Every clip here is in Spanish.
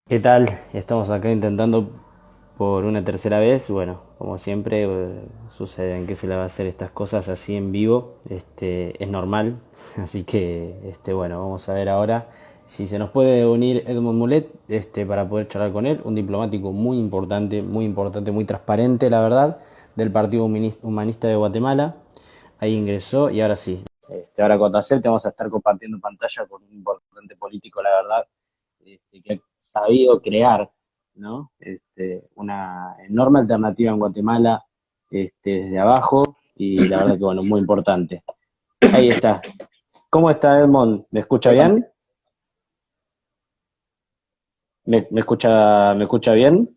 ¿Qué tal? Estamos acá intentando por una tercera vez. Bueno, como siempre suceden que se le va a hacer estas cosas así en vivo. Es normal. Así que, bueno, vamos a ver ahora si se nos puede unir Edmond Mulet, para poder charlar con él. Un diplomático muy importante, muy transparente, la verdad, del Partido Humanista de Guatemala. Ahí ingresó y ahora sí. Ahora cuando acepte vamos a estar compartiendo pantalla con un importante político, la verdad, que ha sabido crear, ¿no? Una enorme alternativa en Guatemala, desde abajo, y la verdad que, bueno, muy importante. Ahí está. ¿Cómo está, Edmond? ¿Me escucha Hola, bien? ¿Me escucha bien?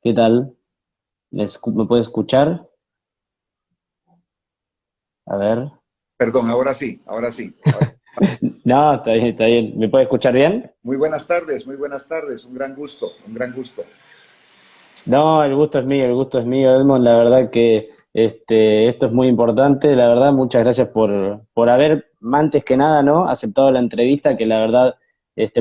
¿Qué tal? ¿Me puede escuchar? A ver. perdón, ahora sí, ahora sí. No, está bien, está bien. ¿Me puede escuchar bien? Muy buenas tardes, un gran gusto, un gran gusto. No, el gusto es mío, Edmond. La verdad que esto es muy importante. La verdad, muchas gracias por haber, antes que nada, ¿no? Aceptado la entrevista, que la verdad,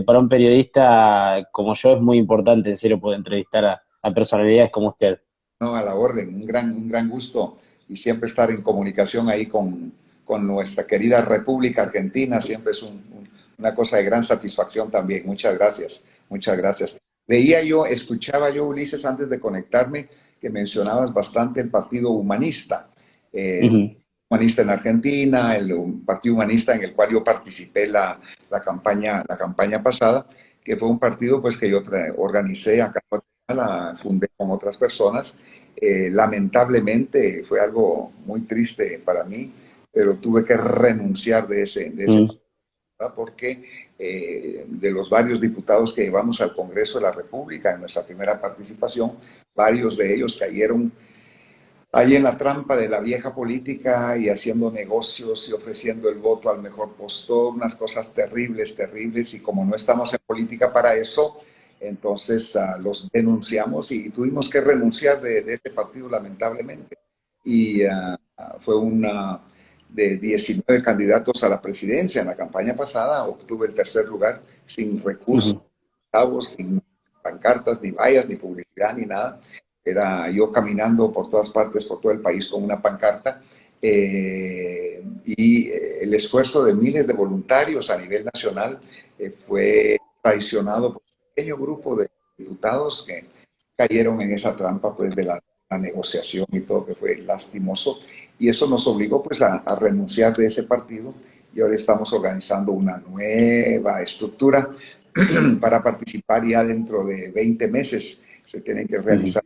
para un periodista como yo es muy importante, en serio, poder entrevistar a personalidades como usted. No, a la orden, un gran gusto y siempre estar en comunicación ahí con nuestra querida República Argentina, siempre es una cosa de gran satisfacción también. Muchas gracias, muchas gracias. Escuchaba yo, Ulises, antes de conectarme, que mencionabas bastante el Partido Humanista. El Ujú, Humanista en Argentina, Partido Humanista en el cual yo participé la campaña pasada, que fue un partido pues que yo organicé acá en Guatemala, fundé con otras personas. Lamentablemente fue algo muy triste para mí, pero tuve que renunciar de ese ujú, partido, ¿verdad? Porque de los varios diputados que llevamos al Congreso de la República en nuestra primera participación, varios de ellos cayeron ahí en la trampa de la vieja política y haciendo negocios y ofreciendo el voto al mejor postor, unas cosas terribles, terribles, y como no estamos en política para eso, entonces los denunciamos y tuvimos que renunciar de este partido lamentablemente. Y fue una de 19 candidatos a la presidencia en la campaña pasada, obtuve el tercer lugar sin recursos, ujú. sin pancartas, ni vallas, ni publicidad, ni nada. Era yo caminando por todas partes, por todo el país con una pancarta, el esfuerzo de miles de voluntarios a nivel nacional fue traicionado por un pequeño grupo de diputados que cayeron en esa trampa pues, de la negociación y todo, que fue lastimoso. Y eso nos obligó pues a renunciar de ese partido y ahora estamos organizando una nueva estructura para participar ya dentro de 20 meses. Se tienen que Ujú. realizar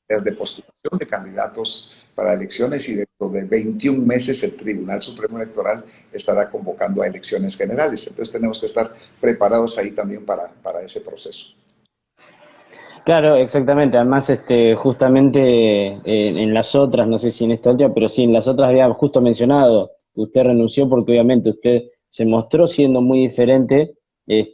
de postulación de candidatos para elecciones y dentro de 21 meses el Tribunal Supremo Electoral estará convocando a elecciones generales. Entonces tenemos que estar preparados ahí también para ese proceso. Claro, exactamente. Además, justamente en las otras, no sé si en esta última, pero sí en las otras había justo mencionado, que usted renunció porque obviamente usted se mostró siendo muy diferente,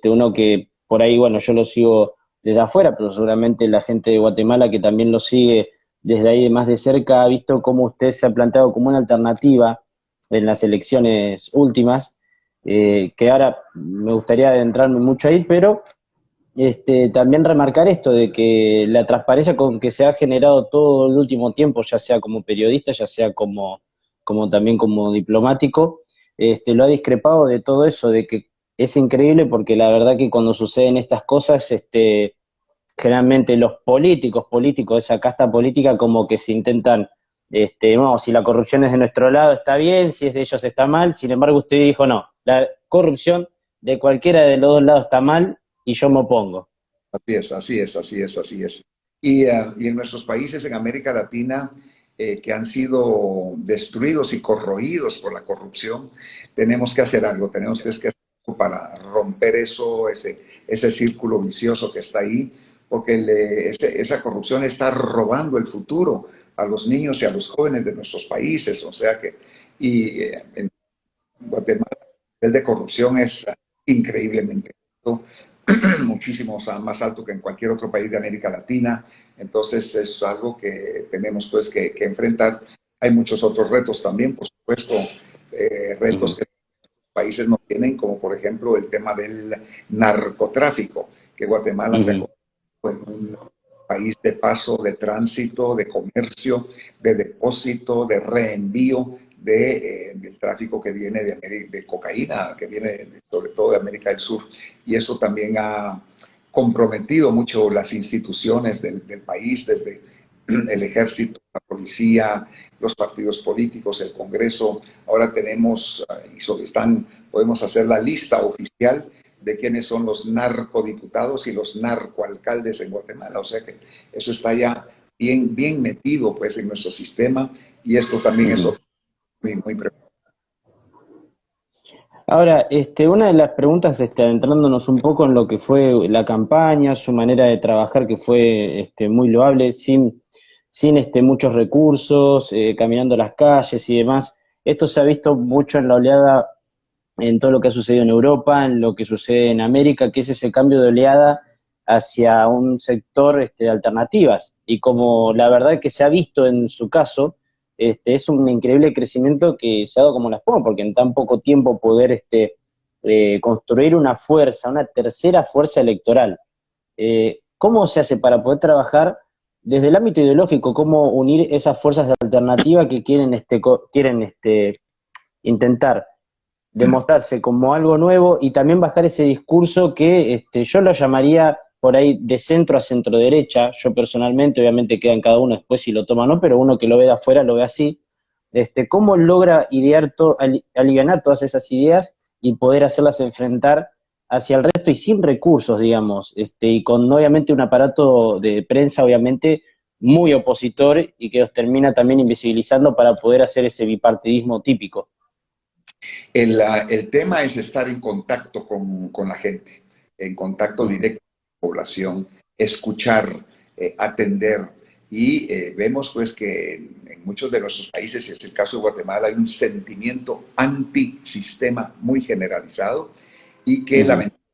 uno que por ahí, bueno, yo lo sigo desde afuera, pero seguramente la gente de Guatemala que también lo sigue desde ahí más de cerca ha visto cómo usted se ha planteado como una alternativa en las elecciones últimas, que ahora me gustaría adentrarme mucho ahí, pero también remarcar esto de que la transparencia con que se ha generado todo el último tiempo, ya sea como periodista, ya sea como también como diplomático, lo ha discrepado de todo eso, de que es increíble porque la verdad que cuando suceden estas cosas, generalmente los políticos, esa casta política como que se intentan, no, si la corrupción es de nuestro lado está bien, si es de ellos está mal, sin embargo usted dijo no, la corrupción de cualquiera de los dos lados está mal y yo me opongo. Así es, así es, así es, así es. Y en nuestros países en América Latina que han sido destruidos y corroídos por la corrupción, tenemos que hacer algo, tenemos que hacer algo para romper eso, ese círculo vicioso que está ahí, porque esa corrupción está robando el futuro a los niños y a los jóvenes de nuestros países. O sea que, en Guatemala, el de corrupción es increíblemente alto, muchísimo más alto que en cualquier otro país de América Latina. Entonces es algo que tenemos pues que enfrentar. Hay muchos otros retos también, por supuesto, retos Ujú. que países no tienen, como por ejemplo el tema del narcotráfico, que Guatemala se ha Ujú, convertido en un país de paso, de tránsito, de comercio, de depósito, de reenvío del tráfico que viene de cocaína, que viene sobre todo de América del Sur. Y eso también ha comprometido mucho las instituciones del país, desde el ejército, la policía, los partidos políticos, el Congreso. Ahora tenemos, y sobre están, podemos hacer la lista oficial de quiénes son los narcodiputados y los narcoalcaldes en Guatemala. O sea que eso está ya bien metido pues en nuestro sistema, y esto también es ujú. muy preocupante. Ahora, una de las preguntas, adentrándonos un poco en lo que fue la campaña, su manera de trabajar, que fue muy loable, sin muchos recursos, caminando las calles y demás. Esto se ha visto mucho en la oleada, en todo lo que ha sucedido en Europa, en lo que sucede en América, que es ese cambio de oleada hacia un sector de alternativas. Y como la verdad que se ha visto en su caso, es un increíble crecimiento que se ha dado como las pongo, porque en tan poco tiempo poder construir una fuerza, una tercera fuerza electoral. ¿Cómo se hace para poder trabajar desde el ámbito ideológico? ¿Cómo unir esas fuerzas de alternativa que quieren intentar demostrarse como algo nuevo y también bajar ese discurso que yo lo llamaría por ahí de centro a centro derecha? Yo personalmente, obviamente queda en cada uno después si lo toma o no, pero uno que lo ve de afuera lo ve así. ¿Cómo logra alivianar todas esas ideas y poder hacerlas enfrentar hacia el resto y sin recursos, digamos, y con obviamente un aparato de prensa, obviamente, muy opositor y que los termina también invisibilizando para poder hacer ese bipartidismo típico? El tema es estar en contacto con la gente, en contacto Ujú, directo con la población, escuchar, atender. Y vemos pues que en muchos de nuestros países, y es el caso de Guatemala, hay un sentimiento antisistema muy generalizado, y que ujú, lamentablemente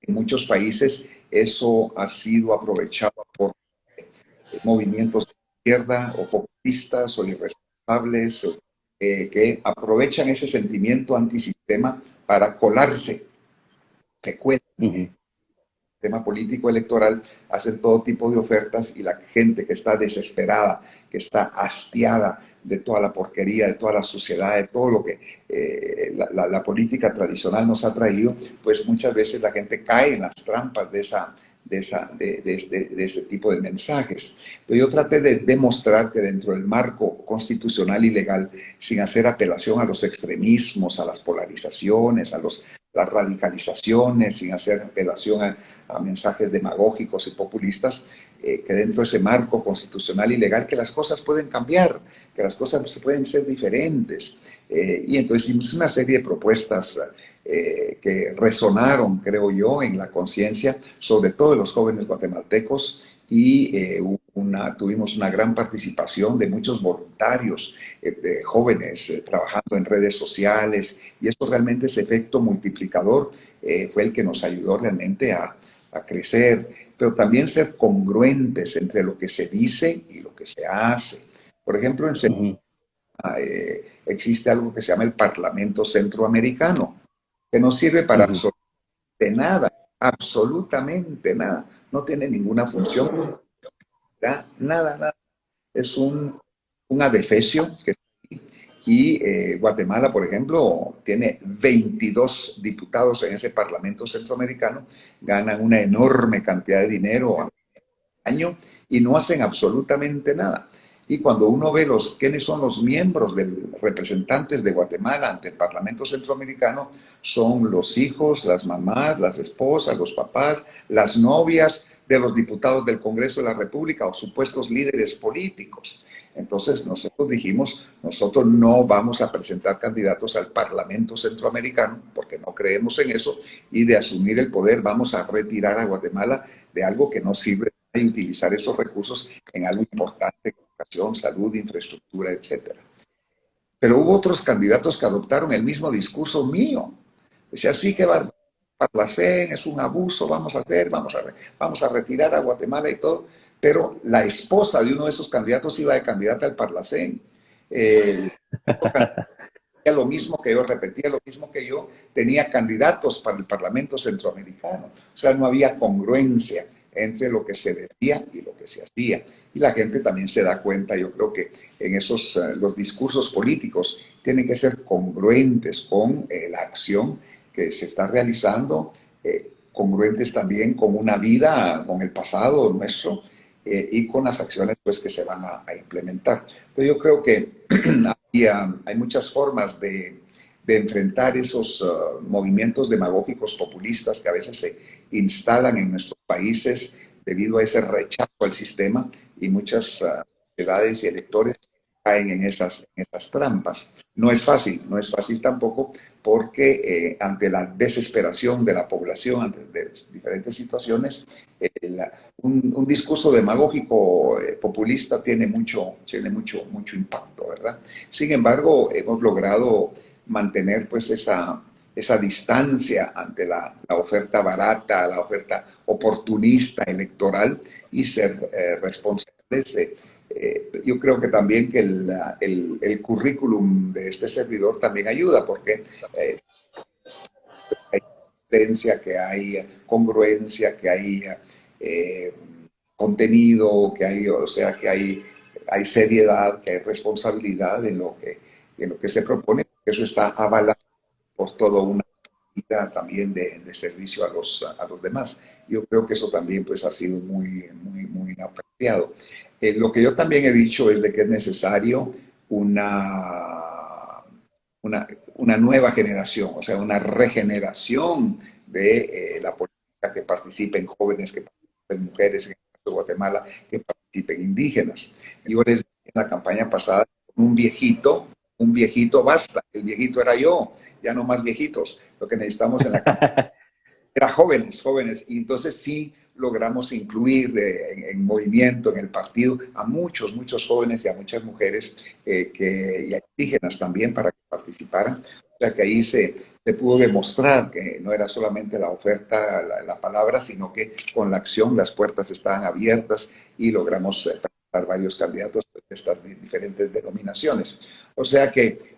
en muchos países eso ha sido aprovechado por movimientos de izquierda o populistas o irresponsables, que aprovechan ese sentimiento antisistema para colarse, se cuelan ujú. tema político electoral, hacen todo tipo de ofertas, y la gente que está desesperada, que está hastiada de toda la porquería, de toda la suciedad, de todo lo que la política tradicional nos ha traído, pues muchas veces la gente cae en las trampas de este tipo de mensajes. Entonces yo traté de demostrar que dentro del marco constitucional y legal, sin hacer apelación a los extremismos, a las polarizaciones, las radicalizaciones, sin hacer apelación a mensajes demagógicos y populistas, que dentro de ese marco constitucional y legal, que las cosas pueden cambiar, que las cosas pueden ser diferentes. Y entonces hicimos una serie de propuestas que resonaron, creo yo, en la conciencia, sobre todo de los jóvenes guatemaltecos, y tuvimos una gran participación de muchos voluntarios, de jóvenes trabajando en redes sociales, y eso realmente, ese efecto multiplicador, fue el que nos ayudó realmente a crecer, pero también ser congruentes entre lo que se dice y lo que se hace. Por ejemplo, Ujú, existe algo que se llama el Parlamento Centroamericano, que no sirve para ujú. absolutamente nada, absolutamente nada. No tiene ninguna función, nada. Es un adefesio que, y Guatemala, por ejemplo, tiene 22 diputados en ese Parlamento Centroamericano, ganan una enorme cantidad de dinero al año y no hacen absolutamente nada. Y cuando uno ve quiénes son los miembros de representantes de Guatemala ante el Parlamento Centroamericano, son los hijos, las mamás, las esposas, los papás, las novias de los diputados del Congreso de la República o supuestos líderes políticos. Entonces nosotros dijimos, nosotros no vamos a presentar candidatos al Parlamento Centroamericano porque no creemos en eso, y de asumir el poder vamos a retirar a Guatemala de algo que no sirve, y utilizar esos recursos en algo importante: educación, salud, infraestructura, etcétera. Pero hubo otros candidatos que adoptaron el mismo discurso mío. Decía, sí, que Parlacén es un abuso, vamos a retirar a Guatemala y todo. Pero la esposa de uno de esos candidatos iba de candidata al Parlacén. El lo mismo que yo, repetía lo mismo que yo, tenía candidatos para el Parlamento Centroamericano. O sea, no había congruencia entre lo que se decía y lo que se hacía. Y la gente también se da cuenta, yo creo que en esos, los discursos políticos tienen que ser congruentes con la acción que se está realizando, congruentes también con una vida, con el pasado nuestro, y con las acciones pues, que se van a implementar. Entonces yo creo que hay muchas formas de enfrentar esos movimientos demagógicos populistas que a veces se instalan en nuestros países debido a ese rechazo al sistema, y muchas sociedades y electores caen en esas trampas. No es fácil, no es fácil tampoco, porque ante la desesperación de la población, ante diferentes situaciones, un discurso demagógico populista mucho impacto, ¿verdad? Sin embargo, hemos logrado mantener pues esa distancia ante la oferta barata, la oferta oportunista electoral, y ser responsables yo creo que también que el currículum de este servidor también ayuda, porque hay consistencia, que hay congruencia, que hay eh, contenido, que hay, o sea, que hay seriedad, que hay responsabilidad en lo que se propone. Eso está avalado por toda una vida también de servicio a los demás. Yo creo que eso también pues ha sido muy apreciado. Lo que yo también he dicho es de que es necesario una, una nueva generación, o sea, una regeneración de la política, que participen jóvenes, que participen mujeres, en el caso de Guatemala, que participen indígenas. Yo les dije en la campaña pasada, un viejito basta, el viejito era yo, ya no más viejitos. Lo que necesitamos en la campaña era jóvenes, y entonces sí logramos incluir en movimiento, en el partido, a muchos jóvenes y a muchas mujeres y a indígenas también, para que participaran. O sea que ahí se pudo demostrar que no era solamente la oferta, la palabra, sino que con la acción las puertas estaban abiertas, y logramos presentar varios candidatos de estas diferentes denominaciones. O sea que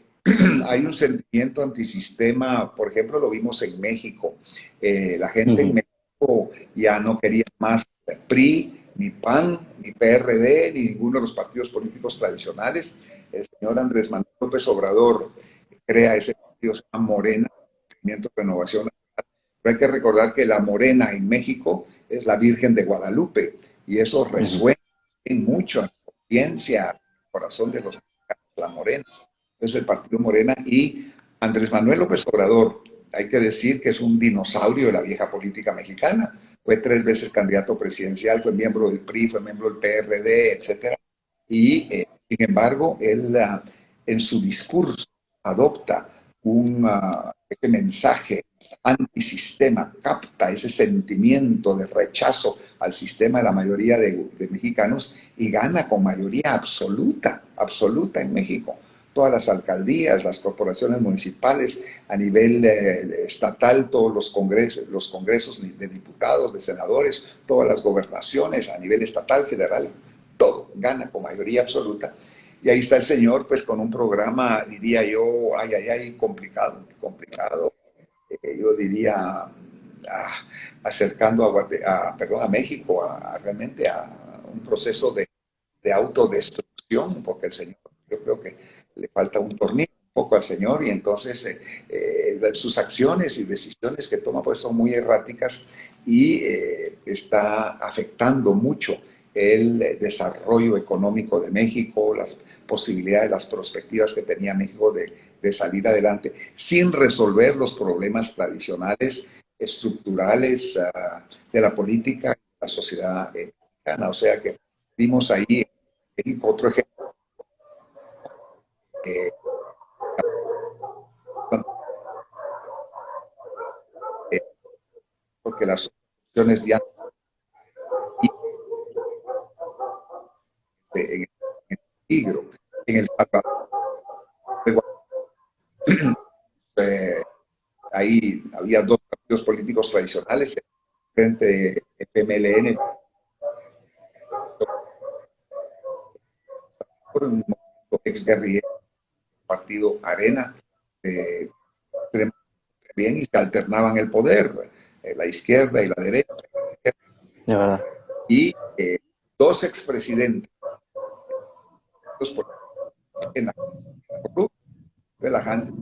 hay un sentimiento antisistema. Por ejemplo, lo vimos en México. La gente en México ya no quería más PRI, ni PAN, ni PRD, ni ninguno de los partidos políticos tradicionales. El señor Andrés Manuel López Obrador crea ese partido, se llama Morena, Movimiento de Renovación Nacional. Pero hay que recordar que la Morena en México es la Virgen de Guadalupe, y eso resuena mucho en la conciencia, en el corazón de los mexicanos, la Morena. Es el partido Morena, y Andrés Manuel López Obrador, hay que decir que es un dinosaurio de la vieja política mexicana. Fue 3 veces candidato presidencial, fue miembro del PRI, fue miembro del PRD, etcétera. Y sin embargo, él en su discurso adopta ese mensaje antisistema, capta ese sentimiento de rechazo al sistema de la mayoría de mexicanos, y gana con mayoría absoluta en México. Todas las alcaldías, las corporaciones municipales, a nivel estatal, todos los congresos de diputados, de senadores, todas las gobernaciones a nivel estatal, federal, todo gana con mayoría absoluta. Y ahí está el señor, pues con un programa, diría yo, complicado, yo diría, acercando a México realmente a un proceso de autodestrucción, porque el señor, yo creo que le falta un tornillo un poco al señor, y entonces sus acciones y decisiones que toma pues son muy erráticas, y está afectando mucho el desarrollo económico de México, las posibilidades, las perspectivas que tenía México de salir adelante, sin resolver los problemas tradicionales, estructurales, de la política y la sociedad mexicana. O sea que vimos ahí en México otro ejemplo, eh, porque las soluciones ya en el peligro. En El Salvador, eh, ahí había 2 partidos políticos tradicionales, el Frente FMLN, por un movimiento exguerrillero, partido Arena, eh, extremadamente bien y se alternaban el poder, la izquierda y la derecha. de verdad. Y dos expresidentes en la corrupción de la gente,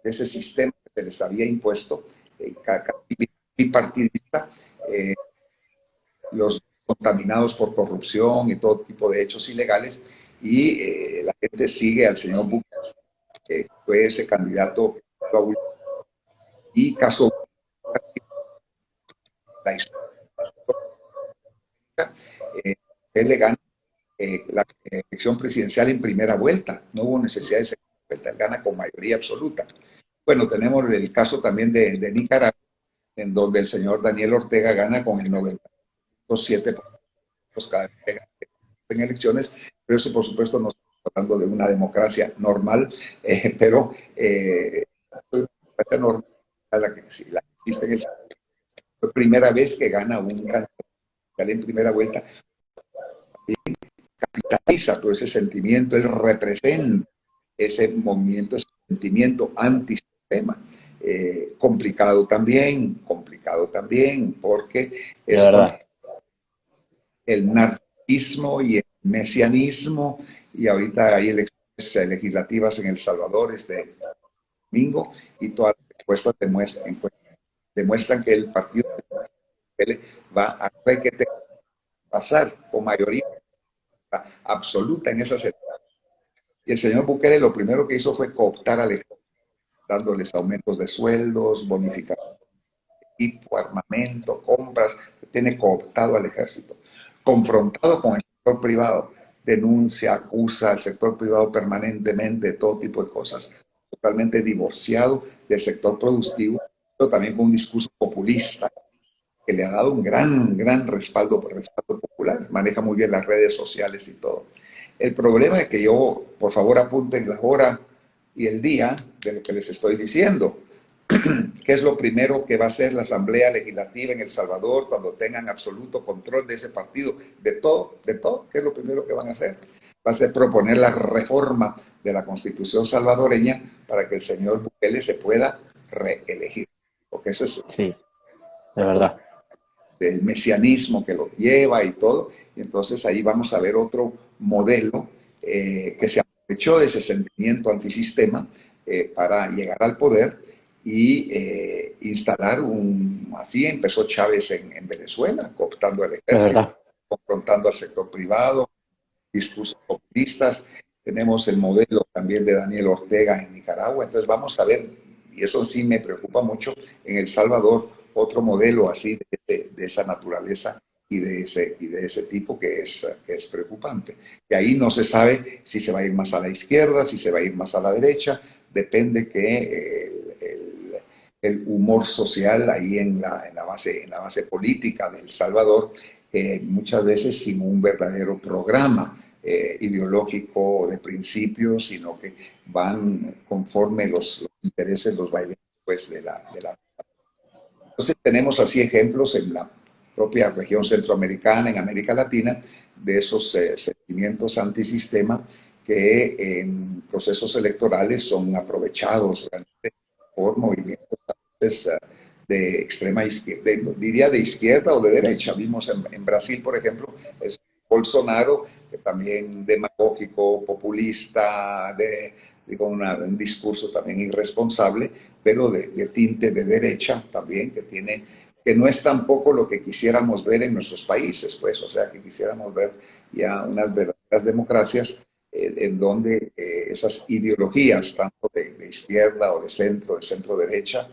ese sistema que se les había impuesto, bipartidista, eh, los contaminados por corrupción y todo tipo de hechos ilegales, y la gente sigue al señor Bukele, que fue ese candidato y casó la historia. Eh, él le gana la elección presidencial en primera vuelta, no hubo necesidad de segunda vuelta, él gana con mayoría absoluta. Bueno, tenemos el caso también de Nicaragua, en donde el señor Daniel Ortega gana con el 97% cada vez que gana en elecciones, pero eso por supuesto no estamos hablando de una democracia normal, pero una democracia normal, la que, sí, la que existe en el fue primera vez que gana un candidato en primera vuelta, capitaliza todo ese sentimiento, él representa ese movimiento, ese sentimiento antisistema. Complicado también, porque De es con verdad. el narcisismo y el mesianismo, y ahorita hay elecciones legislativas en El Salvador este domingo, y todas las encuestas demuestran que el partido va a pasar con mayoría absoluta en esas elecciones. Y el señor Bukele lo primero que hizo fue cooptar al ejército, dándoles aumentos de sueldos, bonificación de equipo, armamento, compras, tiene cooptado al ejército, confrontado con el sector privado, denuncia, acusa al sector privado permanentemente de todo tipo de cosas, totalmente divorciado del sector productivo, pero también con un discurso populista que le ha dado un gran respaldo popular, maneja muy bien las redes sociales y todo. El problema es que yo, por favor, apunten la hora y el día de lo que les estoy diciendo. ¿Qué es lo primero que va a hacer la Asamblea Legislativa en El Salvador cuando tengan absoluto control de ese partido? De todo, ¿qué es lo primero que van a hacer? Va a ser proponer la reforma de la Constitución salvadoreña para que el señor Bukele se pueda reelegir. Porque eso es Sí, de verdad. del mesianismo que lo lleva y todo. Y entonces ahí vamos a ver otro modelo que se aprovechó de ese sentimiento antisistema para llegar al poder y instalar así empezó Chávez en Venezuela, cooptando al De ejército, verdad. confrontando al sector privado, discursos populistas. Tenemos el modelo también de Daniel Ortega en Nicaragua. Entonces vamos a ver, y eso sí me preocupa mucho, en El Salvador, otro modelo así de esa naturaleza y de ese tipo que es preocupante. Y ahí no se sabe si se va a ir más a la izquierda, si se va a ir más a la derecha, depende que el humor social ahí en la base política de El Salvador, muchas veces sin un verdadero programa ideológico de principios, sino que van conforme los intereses, los vaivenes pues, de la. Entonces tenemos así ejemplos en la propia región centroamericana, en América Latina, de esos sentimientos antisistema que en procesos electorales son aprovechados realmente por movimientos de extrema izquierda, diría de izquierda o de derecha. Vimos en Brasil, por ejemplo, el Bolsonaro, que también demagógico, populista, digo, un discurso también irresponsable, pero de tinte de derecha también, que no es tampoco lo que quisiéramos ver en nuestros países, pues, o sea, que quisiéramos ver ya unas verdaderas democracias en donde esas ideologías, tanto de izquierda o de centro derecha,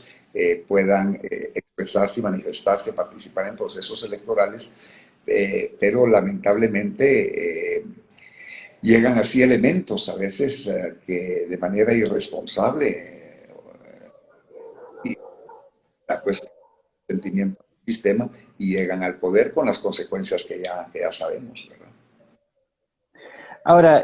puedan expresarse y manifestarse, participar en procesos electorales, pero lamentablemente llegan así elementos a veces que de manera irresponsable y pues sentimiento del sistema y llegan al poder con las consecuencias que ya sabemos, ¿verdad? Ahora,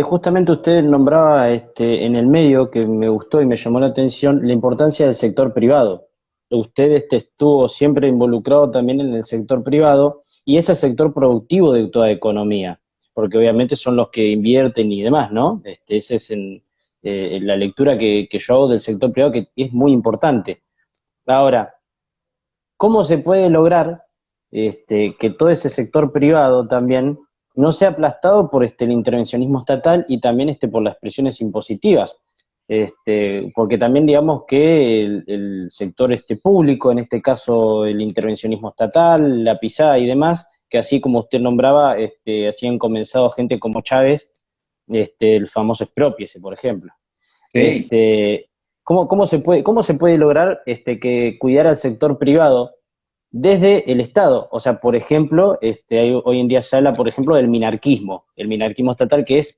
justamente usted nombraba en el medio, que me gustó y me llamó la atención, la importancia del sector privado. Usted estuvo siempre involucrado también en el sector privado y es el sector productivo de toda economía. porque obviamente son los que invierten y demás, ¿no? Esa es la lectura que yo hago del sector privado, que es muy importante. Ahora, ¿cómo se puede lograr que todo ese sector privado también no sea aplastado por el intervencionismo estatal y también por las presiones impositivas? Porque también digamos que el sector público, en este caso el intervencionismo estatal, la pisada y demás, que así como usted nombraba, así han comenzado gente como Chávez, el famoso expropiese, por ejemplo. Sí, Este, cómo se puede lograr que cuidar al sector privado desde el Estado? O sea, por ejemplo, hoy en día se habla, por ejemplo, del minarquismo, el minarquismo estatal, que es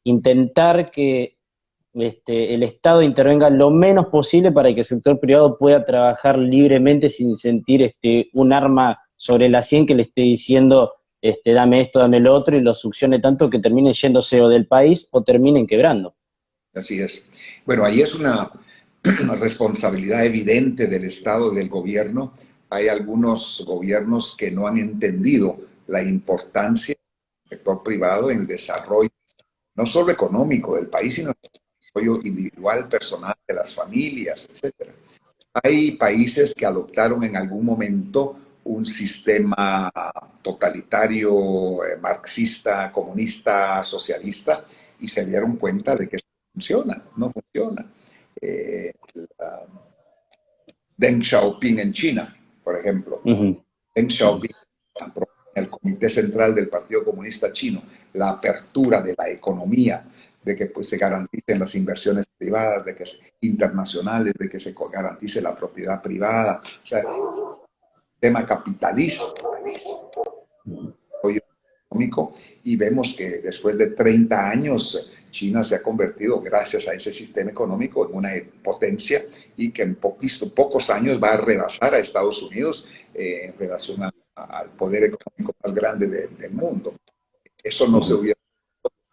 intentar que el Estado intervenga lo menos posible para que el sector privado pueda trabajar libremente sin sentir un arma sobre la sien que le esté diciendo dame esto, dame lo otro, y lo succione tanto que termine yéndose o del país o terminen quebrando. así es. Bueno, ahí es una responsabilidad evidente del Estado y del gobierno. Hay algunos gobiernos que no han entendido la importancia del sector privado en el desarrollo, no solo económico del país, sino el desarrollo individual, personal, de las familias, etcétera. Hay países que adoptaron en algún momento un sistema totalitario, marxista, comunista, socialista, y se dieron cuenta de que funciona, no funciona. La Deng Xiaoping en China, por ejemplo. Ujú. Deng Xiaoping, el Comité Central del Partido Comunista Chino, la apertura de la economía, de que pues, se garanticen las inversiones privadas, de que internacionales, de que se garantice la propiedad privada, o sea, tema capitalista, económico, y vemos que después de 30 años China se ha convertido, gracias a ese sistema económico, en una potencia y que en pocos años va a rebasar a Estados Unidos en relación al poder económico más grande del mundo. Eso no se Ujú. hubiera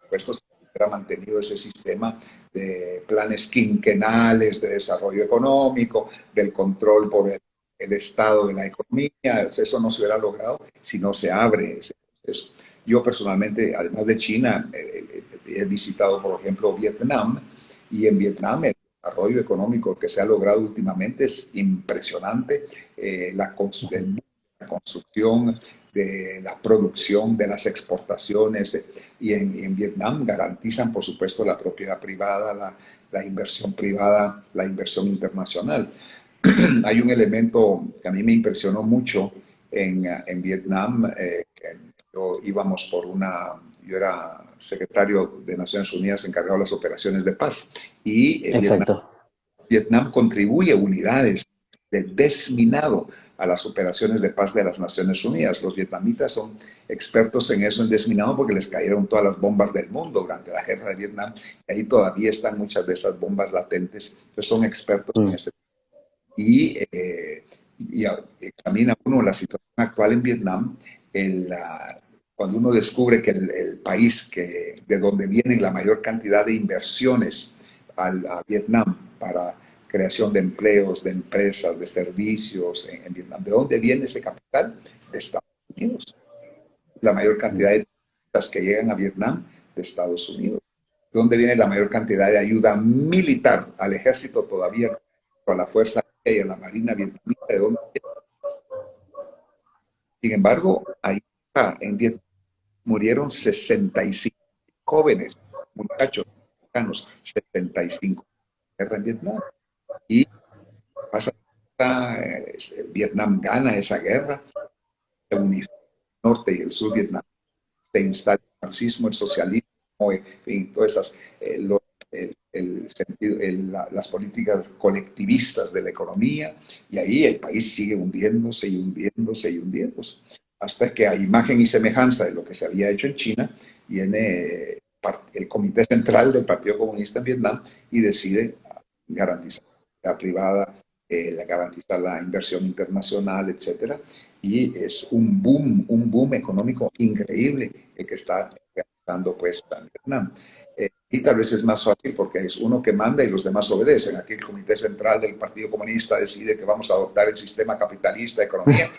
puesto si se hubiera mantenido ese sistema de planes quinquenales de desarrollo económico, del control por el Estado de la economía. Eso no se hubiera logrado si no se abre ese proceso. Yo personalmente, además de China, he visitado, por ejemplo, Vietnam, y en Vietnam el desarrollo económico que se ha logrado últimamente es impresionante. La construcción, de la producción, de las exportaciones, y en Vietnam garantizan, por supuesto, la propiedad privada, la inversión privada, la inversión internacional. Hay un elemento que a mí me impresionó mucho en Vietnam. Íbamos por yo era secretario de Naciones Unidas encargado de las operaciones de paz, y Exacto. Vietnam contribuye unidades de desminado a las operaciones de paz de las Naciones Unidas. Los vietnamitas son expertos en eso, en desminado, porque les cayeron todas las bombas del mundo durante la guerra de Vietnam, y ahí todavía están muchas de esas bombas latentes. Entonces son expertos en Mm. ese. Y, examina uno la situación actual en Vietnam, cuando uno descubre que el país de donde vienen la mayor cantidad de inversiones a Vietnam para creación de empleos, de empresas, de servicios en Vietnam, ¿de dónde viene ese capital? De Estados Unidos. La mayor cantidad de turistas que llegan a Vietnam, de Estados Unidos. ¿De dónde viene la mayor cantidad de ayuda militar al ejército todavía, a la Fuerza Aérea y a la Marina vietnamita? ¿De dónde? Sin embargo, ahí está, en Vietnam murieron 65 jóvenes, muchachos mexicanos, 65 guerra en Vietnam. Y pasa, Vietnam gana esa guerra, se unifica el norte y el sur Vietnam, se instala el marxismo, el socialismo, en fin, todas esas, sentido, las políticas colectivistas de la economía, y ahí el país sigue hundiéndose y hundiéndose y hundiéndose, hasta que a imagen y semejanza de lo que se había hecho en China, viene el Comité Central del Partido Comunista en Vietnam y decide garantizar la privada, garantizar la inversión internacional, etcétera, y es un boom económico increíble el que está realizando pues en Vietnam. Y tal vez es más fácil porque es uno que manda y los demás obedecen. Aquí el Comité Central del Partido Comunista decide que vamos a adoptar el sistema capitalista de economía,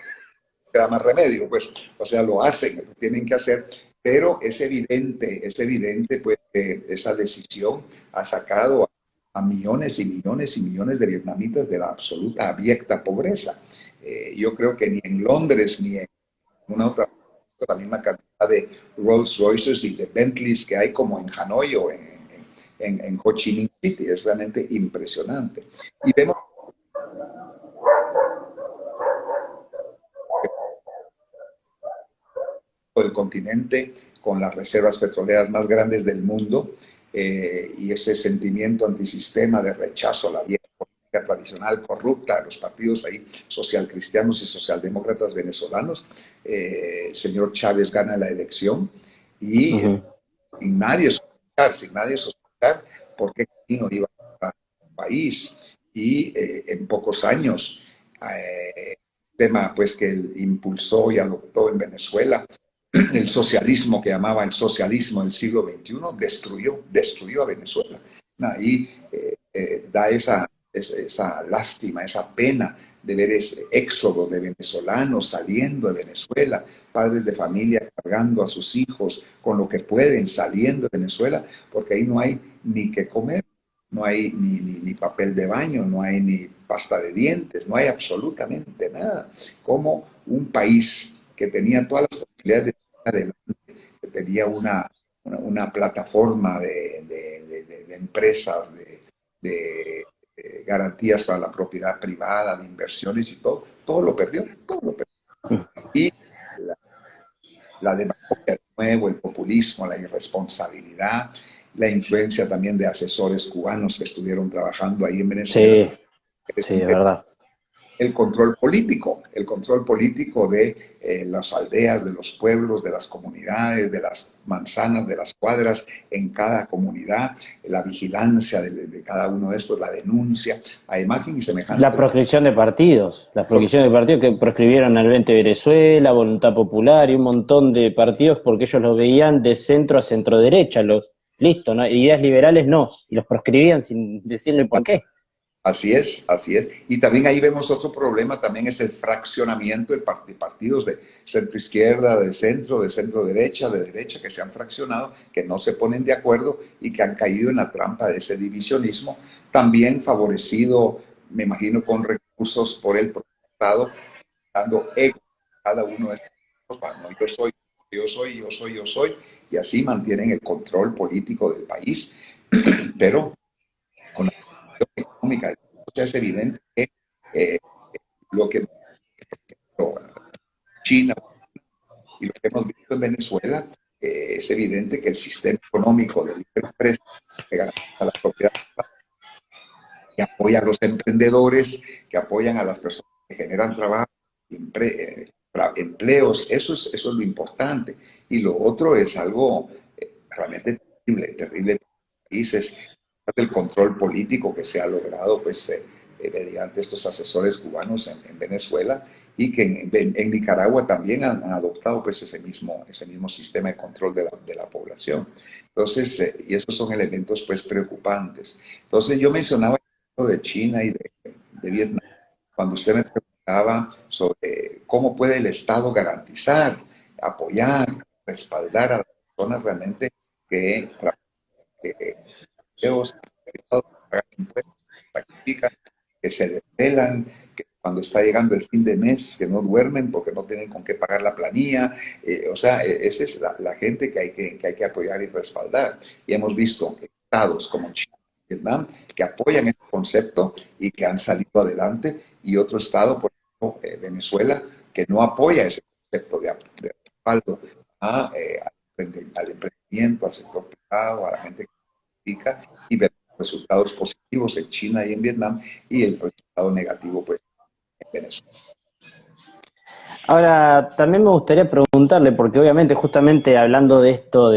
queda más remedio, pues, o sea, lo hacen, lo tienen que hacer, Pero es evidente pues que esa decisión ha sacado a millones y millones y millones de vietnamitas de la absoluta abyecta pobreza. Yo creo que ni en Londres ni en una otra la misma cantidad de Rolls Royces y de Bentleys que hay como en Hanoi o en Ho Chi Minh City. Es realmente impresionante. Y vemos el continente con las reservas petroleras más grandes del mundo, y ese sentimiento antisistema de rechazo a la vieja política tradicional corrupta de los partidos ahí socialcristianos y socialdemócratas venezolanos. El señor Chávez gana la elección y sin nadie sospechar por qué camino iba a el país. Y en pocos años, el tema pues que él impulsó y adoptó en Venezuela, el socialismo que llamaba el socialismo del siglo XXI, destruyó a Venezuela. Ahí da esa lástima, esa pena de ver ese éxodo de venezolanos saliendo de Venezuela, padres de familia cargando a sus hijos con lo que pueden, saliendo de Venezuela, porque ahí no hay ni que comer, no hay ni papel de baño, no hay ni pasta de dientes, no hay absolutamente nada. Como un país que tenía todas las posibilidades de adelante, que tenía una plataforma de empresas, de garantías para la propiedad privada, de inversiones y todo lo perdió, todo lo perdió. Y la demagogia de nuevo, el populismo, la irresponsabilidad, la influencia también de asesores cubanos que estuvieron trabajando ahí en Venezuela. Sí, sí, es verdad. El control político de las aldeas, de los pueblos, de las comunidades, de las manzanas, de las cuadras, en cada comunidad, la vigilancia de cada uno de estos, la denuncia, a imagen y semejanza. La proscripción de partidos que proscribieron al 20 Venezuela, Voluntad Popular y un montón de partidos porque ellos los veían de centro a centro derecha, listo, ¿no? Ideas liberales no, y los proscribían sin decirle por qué. Así es, así es. Y también ahí vemos otro problema, también es el fraccionamiento de partidos de centro izquierda, de centro derecha, de derecha, que se han fraccionado, que no se ponen de acuerdo y que han caído en la trampa de ese divisionismo, también favorecido, me imagino, con recursos por el Estado, dando ego a cada uno de estos, no, yo soy, y así mantienen el control político del país, pero con económica. Entonces es evidente que lo que China y lo que hemos visto en Venezuela, es evidente que el sistema económico de libre empresa que garantiza la propiedad, que apoya a los emprendedores, que apoyan a las personas que generan trabajo, empleos, eso es lo importante. Y lo otro es algo realmente terrible para los países, el control político que se ha logrado pues, mediante estos asesores cubanos en Venezuela, y que en Nicaragua también han adoptado pues, ese mismo sistema de control de la población. Entonces, y esos son elementos pues, preocupantes. Entonces, yo mencionaba el de China y de Vietnam, cuando usted me preguntaba sobre cómo puede el Estado garantizar, apoyar, respaldar a las personas realmente que pagan impuestos, sacrifican, que se desvelan, que cuando está llegando el fin de mes, que no duermen porque no tienen con qué pagar la planilla. O sea, esa es la gente que hay que apoyar y respaldar. Y hemos visto estados como China y Vietnam que apoyan este concepto y que han salido adelante, y otro estado, por ejemplo, Venezuela, que no apoya ese concepto de respaldo al emprendimiento, al sector privado, a la gente que dedica, y ver resultados positivos en China y en Vietnam, y el resultado negativo pues en Venezuela. Ahora, también me gustaría preguntarle, porque obviamente justamente hablando de esto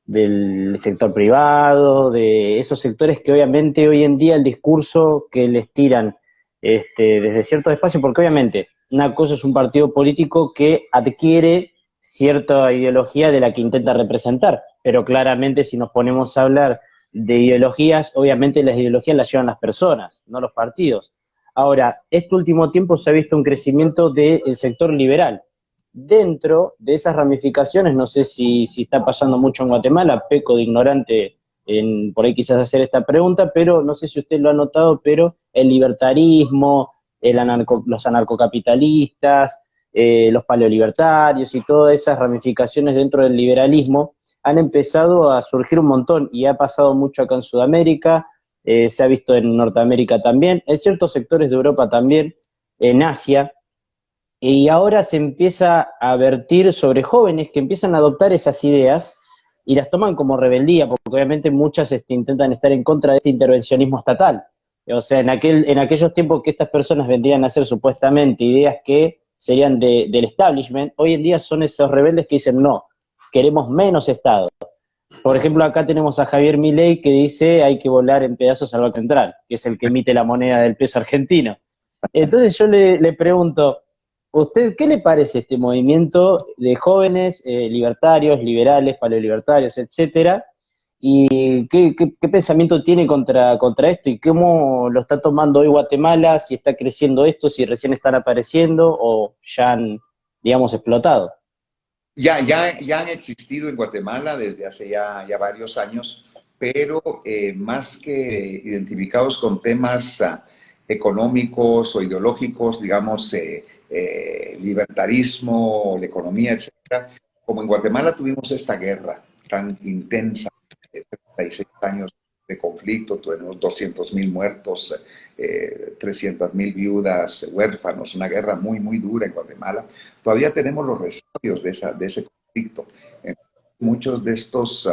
del sector privado, de esos sectores que obviamente hoy en día el discurso que les tiran desde ciertos espacios, porque obviamente una cosa es un partido político que adquiere cierta ideología de la que intenta representar, pero claramente si nos ponemos a hablar de ideologías, obviamente las ideologías las llevan las personas, no los partidos. Ahora, este último tiempo se ha visto un crecimiento del sector liberal, dentro de esas ramificaciones, no sé si está pasando mucho en Guatemala, peco de ignorante en por ahí quizás hacer esta pregunta, pero no sé si usted lo ha notado, pero el libertarismo, los anarcocapitalistas, los paleolibertarios y todas esas ramificaciones dentro del liberalismo han empezado a surgir un montón y ha pasado mucho acá en Sudamérica, se ha visto en Norteamérica también, en ciertos sectores de Europa también, en Asia, y ahora se empieza a vertir sobre jóvenes que empiezan a adoptar esas ideas y las toman como rebeldía, porque obviamente muchas intentan estar en contra de este intervencionismo estatal. O sea, en aquellos tiempos que estas personas vendrían a ser supuestamente ideas que serían del establishment, hoy en día son esos rebeldes que dicen no, queremos menos Estado. Por ejemplo, acá tenemos a Javier Milei que dice hay que volar en pedazos al Banco Central, que es el que emite la moneda del peso argentino. Entonces yo le pregunto, ¿usted qué le parece este movimiento de jóvenes libertarios, liberales, paleolibertarios, etcétera? ¿Y qué pensamiento tiene contra esto? ¿Y cómo lo está tomando hoy Guatemala? ¿Si está creciendo esto? ¿Si recién están apareciendo o ya han, digamos, explotado? Ya han existido en Guatemala desde hace ya varios años, pero más que identificados con temas económicos o ideológicos, digamos, libertarismo, la economía, etcétera, como en Guatemala tuvimos esta guerra tan intensa, 36 años de conflicto, tuvimos 200.000 muertos, 300.000 viudas, huérfanos, una guerra muy, muy dura en Guatemala. Todavía tenemos los resabios de ese conflicto. Muchos de estos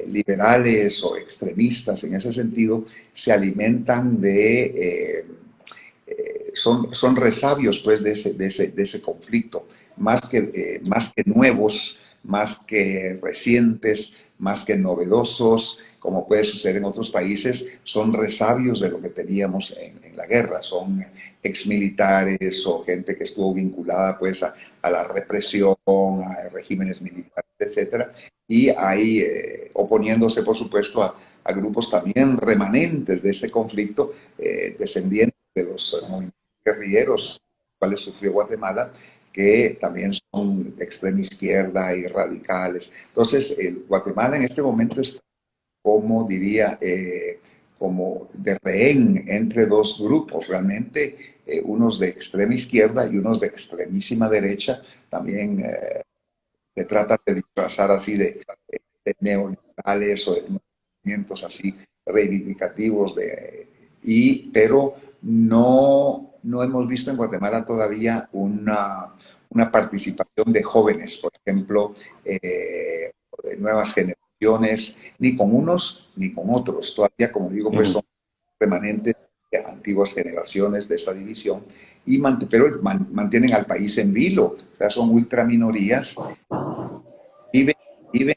liberales o extremistas en ese sentido se alimentan son resabios pues de ese conflicto, más que nuevos, más que recientes, más que novedosos, como puede suceder en otros países, son resabios de lo que teníamos en la guerra, son exmilitares o gente que estuvo vinculada pues a la represión, a regímenes militares, etcétera, y ahí oponiéndose por supuesto a grupos también remanentes de ese conflicto, descendientes de los movimientos guerrilleros, cuales sufrió Guatemala, que también son de extrema izquierda y radicales. Entonces, Guatemala en este momento está, como diría, como de rehén entre dos grupos, realmente, unos de extrema izquierda y unos de extremísima derecha. También se trata de disfrazar así de neoliberales o de movimientos así reivindicativos, pero no hemos visto en Guatemala todavía una participación de jóvenes, por ejemplo, de nuevas generaciones, ni con unos ni con otros. Todavía, como digo, pues son remanentes de antiguas generaciones de esta división, pero mantienen al país en vilo, o sea, son ultraminorías, viven, viven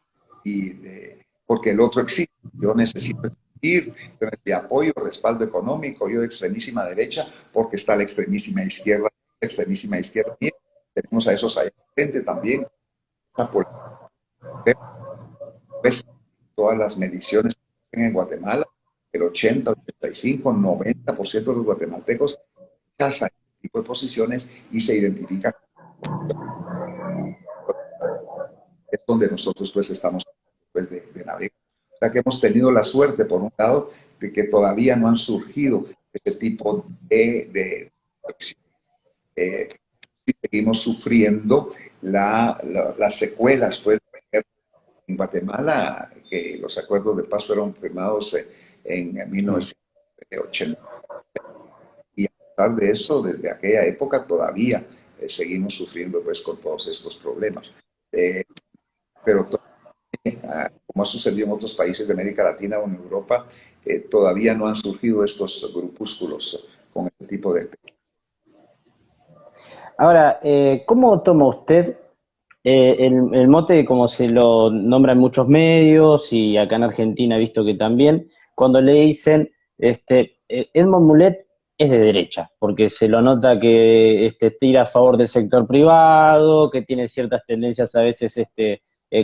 porque el otro existe. Yo necesito existir, yo necesito apoyo, respaldo económico, yo de extremísima derecha, porque está la extremísima izquierda, Mira, tenemos a esos ahí frente también. Pues, todas las mediciones en Guatemala, el 80, 85, 90% de los guatemaltecos rechazan este tipo de posiciones y se identifican. Es donde nosotros pues estamos pues, de navegar. O sea que hemos tenido la suerte, por un lado, de que todavía no han surgido este tipo de y seguimos sufriendo las secuelas pues, en Guatemala, que los acuerdos de paz fueron firmados en 1980. Y a pesar de eso, desde aquella época todavía seguimos sufriendo pues, con todos estos problemas. Pero como ha sucedido en otros países de América Latina o en Europa, todavía no han surgido estos grupúsculos con este tipo de... Ahora, ¿cómo toma usted el mote, como se lo nombra en muchos medios y acá en Argentina he visto que también, cuando le dicen, Edmond Mulet es de derecha, porque se lo nota que tira a favor del sector privado, que tiene ciertas tendencias a veces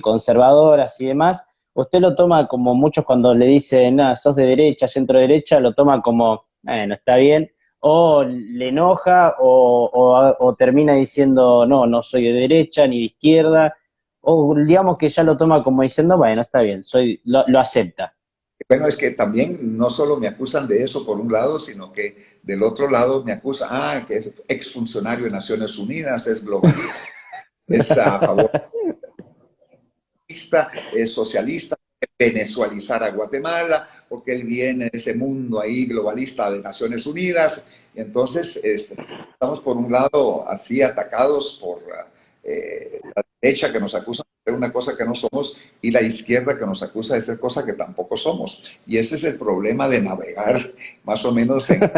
conservadoras y demás? ¿Usted lo toma como muchos cuando le dicen, nada, sos de derecha, centro derecha, lo toma como, bueno, está bien? o le enoja o termina diciendo, no, no soy de derecha ni de izquierda, o digamos que ya lo toma como diciendo, bueno, está bien, lo acepta. Bueno, es que también no solo me acusan de eso por un lado, sino que del otro lado me acusan, que es exfuncionario de Naciones Unidas, es globalista, es a favor es socialista, venezualizar a Guatemala, porque él viene de ese mundo ahí globalista de Naciones Unidas. Entonces, estamos por un lado así atacados por la derecha que nos acusa de ser una cosa que no somos y la izquierda que nos acusa de ser cosa que tampoco somos. Y ese es el problema de navegar más o menos en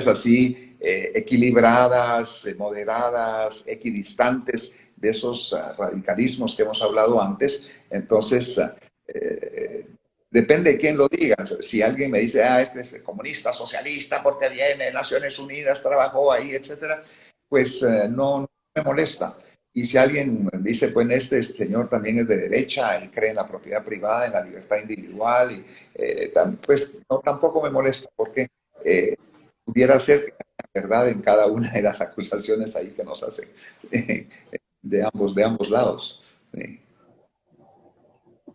así equilibradas, moderadas, equidistantes de esos radicalismos que hemos hablado antes. Entonces, depende de quién lo diga. Si alguien me dice, este es comunista, socialista, porque viene de Naciones Unidas, trabajó ahí, etcétera, pues no me molesta. Y si alguien dice, pues este señor también es de derecha, él cree en la propiedad privada, en la libertad individual, y, pues no, tampoco me molesta, porque pudiera ser que haya verdad en cada una de las acusaciones ahí que nos hacen de ambos lados.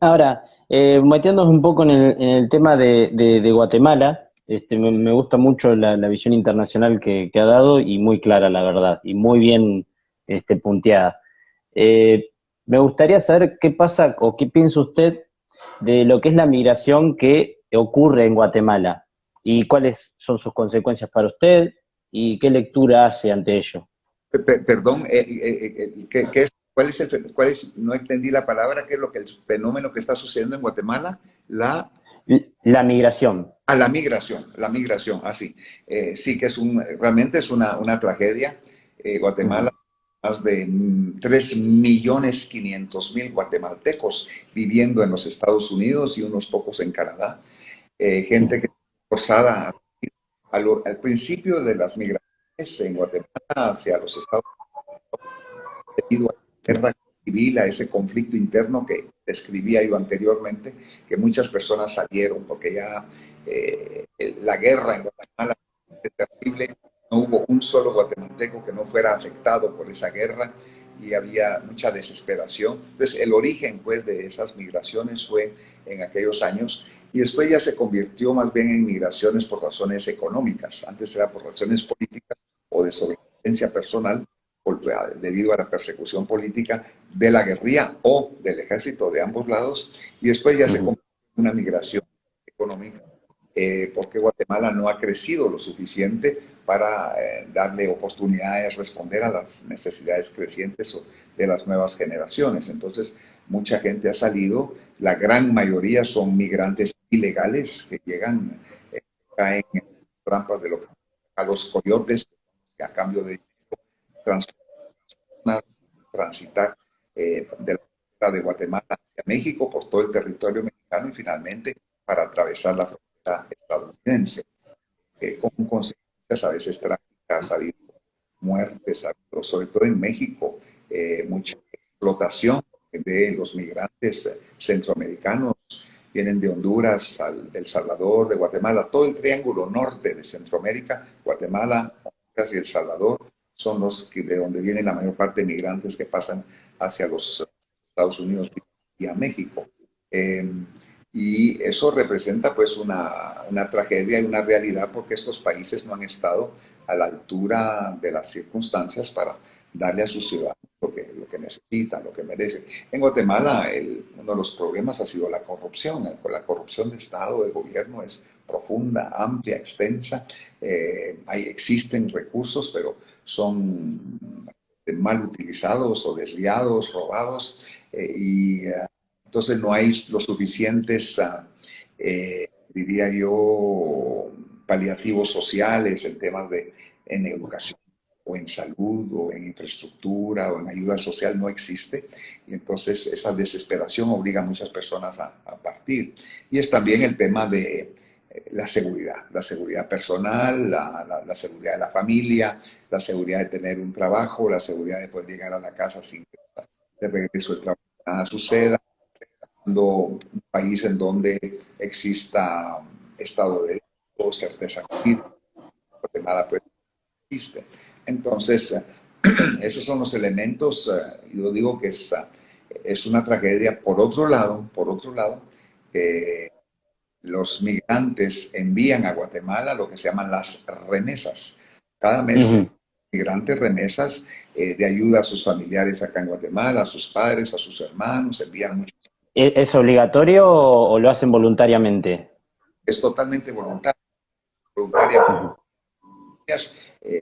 Ahora, metiéndonos un poco en el tema de Guatemala, me gusta mucho la visión internacional que ha dado y muy clara, la verdad, y muy bien punteada. Eh, Me gustaría saber qué pasa o qué piensa usted de lo que es la migración que ocurre en Guatemala y cuáles son sus consecuencias para usted y qué lectura hace ante ello. Perdón, ¿qué es, cuál es, no entendí la palabra, qué es lo que el fenómeno que está sucediendo en Guatemala? La migración. La migración, así. Sí que realmente es una tragedia. Guatemala, Ujú. más de 3.500.000 guatemaltecos viviendo en los Estados Unidos y unos pocos en Canadá. Gente que forzada al principio de las migraciones en Guatemala hacia los Estados Unidos debido a la guerra civil, a ese conflicto interno que describía yo anteriormente, que muchas personas salieron porque ya la guerra en Guatemala fue terrible, no hubo un solo guatemalteco que no fuera afectado por esa guerra y había mucha desesperación. Entonces, el origen pues de esas migraciones fue en aquellos años y después ya se convirtió más bien en migraciones por razones económicas. Antes era por razones políticas o de sobrevivencia personal debido a la persecución política de la guerrilla o del ejército de ambos lados, y después ya se Ujú. convirtió en una migración económica, porque Guatemala no ha crecido lo suficiente para darle oportunidades, responder a las necesidades crecientes de las nuevas generaciones. Entonces, mucha gente ha salido, la gran mayoría son migrantes ilegales que llegan, caen en trampas de lo que a los coyotes a cambio de transitar de la frontera de Guatemala hacia México por todo el territorio mexicano y finalmente para atravesar la frontera estadounidense, con consecuencias a veces trágicas, ha habido muertes, ha habido, sobre todo en México, mucha explotación de los migrantes centroamericanos, vienen de Honduras, de El Salvador, de Guatemala, todo el triángulo norte de Centroamérica, Guatemala, Honduras y El Salvador, son los que, de donde vienen la mayor parte de migrantes que pasan hacia los Estados Unidos y a México. Eh, y eso representa pues una tragedia y una realidad porque estos países no han estado a la altura de las circunstancias para darle a sus ciudadanos lo que necesitan, lo que merecen. En Guatemala uno de los problemas ha sido la corrupción. La corrupción de Estado, de gobierno es profunda, amplia, extensa. Existen recursos, pero son mal utilizados o desviados, robados, entonces no hay los suficientes, diría yo, paliativos sociales en temas en educación o en salud o en infraestructura o en ayuda social no existe y entonces esa desesperación obliga a muchas personas a partir. Y es también el tema de la seguridad personal, la seguridad de la familia, la seguridad de tener un trabajo, la seguridad de poder llegar a la casa sin que de regreso el trabajo nada suceda, un país en donde exista Estado de Derecho, certeza jurídica, Guatemala pues existe. Entonces, esos son los elementos, yo digo que es una tragedia. Por otro lado, los migrantes envían a Guatemala lo que se llaman las remesas. Cada mes, Ujú. migrantes remesas de ayuda a sus familiares acá en Guatemala, a sus padres, a sus hermanos, envían mucho. ¿Es obligatorio o lo hacen voluntariamente? Es totalmente voluntario, voluntaria Ujú.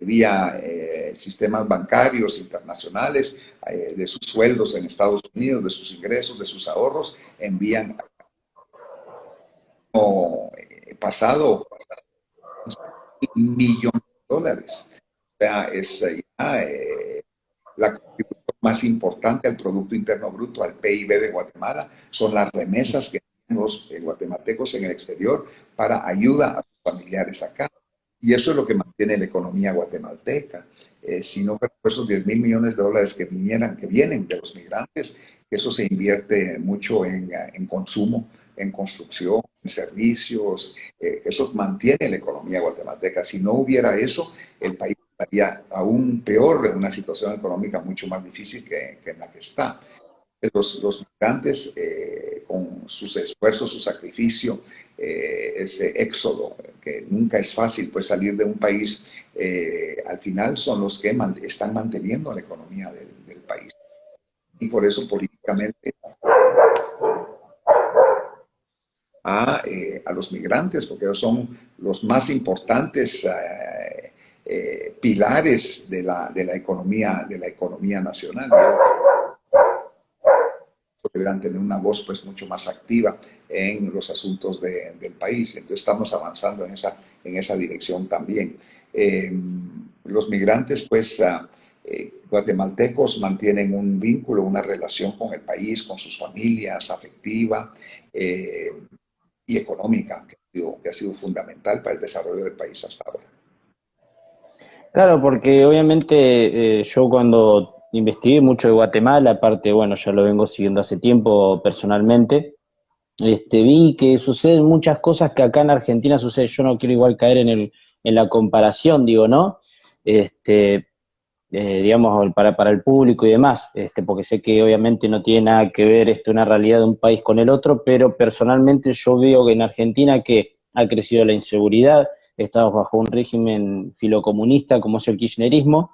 vía sistemas bancarios internacionales, de sus sueldos en Estados Unidos, de sus ingresos, de sus ahorros, envían como pasado $1 millón. O sea, es ya la contribución más importante al Producto Interno Bruto, al PIB de Guatemala, son las remesas que tienen los guatemaltecos en el exterior para ayuda a sus familiares acá. Y eso es lo que mantiene la economía guatemalteca. Si no fueran por esos $10.000 millones que vienen de los migrantes, eso se invierte mucho en consumo, en construcción, en servicios. Eso mantiene la economía guatemalteca. Si no hubiera eso, el país estaría aún peor, en una situación económica mucho más difícil que en la que está. Los migrantes, con sus esfuerzos, su sacrificio, ese éxodo, que nunca es fácil, pues salir de un país, al final son los que están manteniendo la economía del país. Y por eso políticamente a los migrantes, porque ellos son los más importantes pilares de la economía nacional, ¿no? Deberán tener una voz pues mucho más activa en los asuntos del país. Entonces estamos avanzando en esa dirección también. Los migrantes pues guatemaltecos mantienen un vínculo, una relación con el país, con sus familias, afectiva y económica, que ha sido fundamental para el desarrollo del país hasta ahora. Claro, porque obviamente yo cuando investigué mucho de Guatemala, aparte, bueno, ya lo vengo siguiendo hace tiempo personalmente, vi que suceden muchas cosas que acá en Argentina sucede. Yo no quiero igual caer en la comparación, digo, ¿no? Este, digamos, para el público y demás, porque sé que obviamente no tiene nada que ver una realidad de un país con el otro, pero personalmente yo veo que en Argentina que ha crecido la inseguridad, estamos bajo un régimen filocomunista como es el kirchnerismo,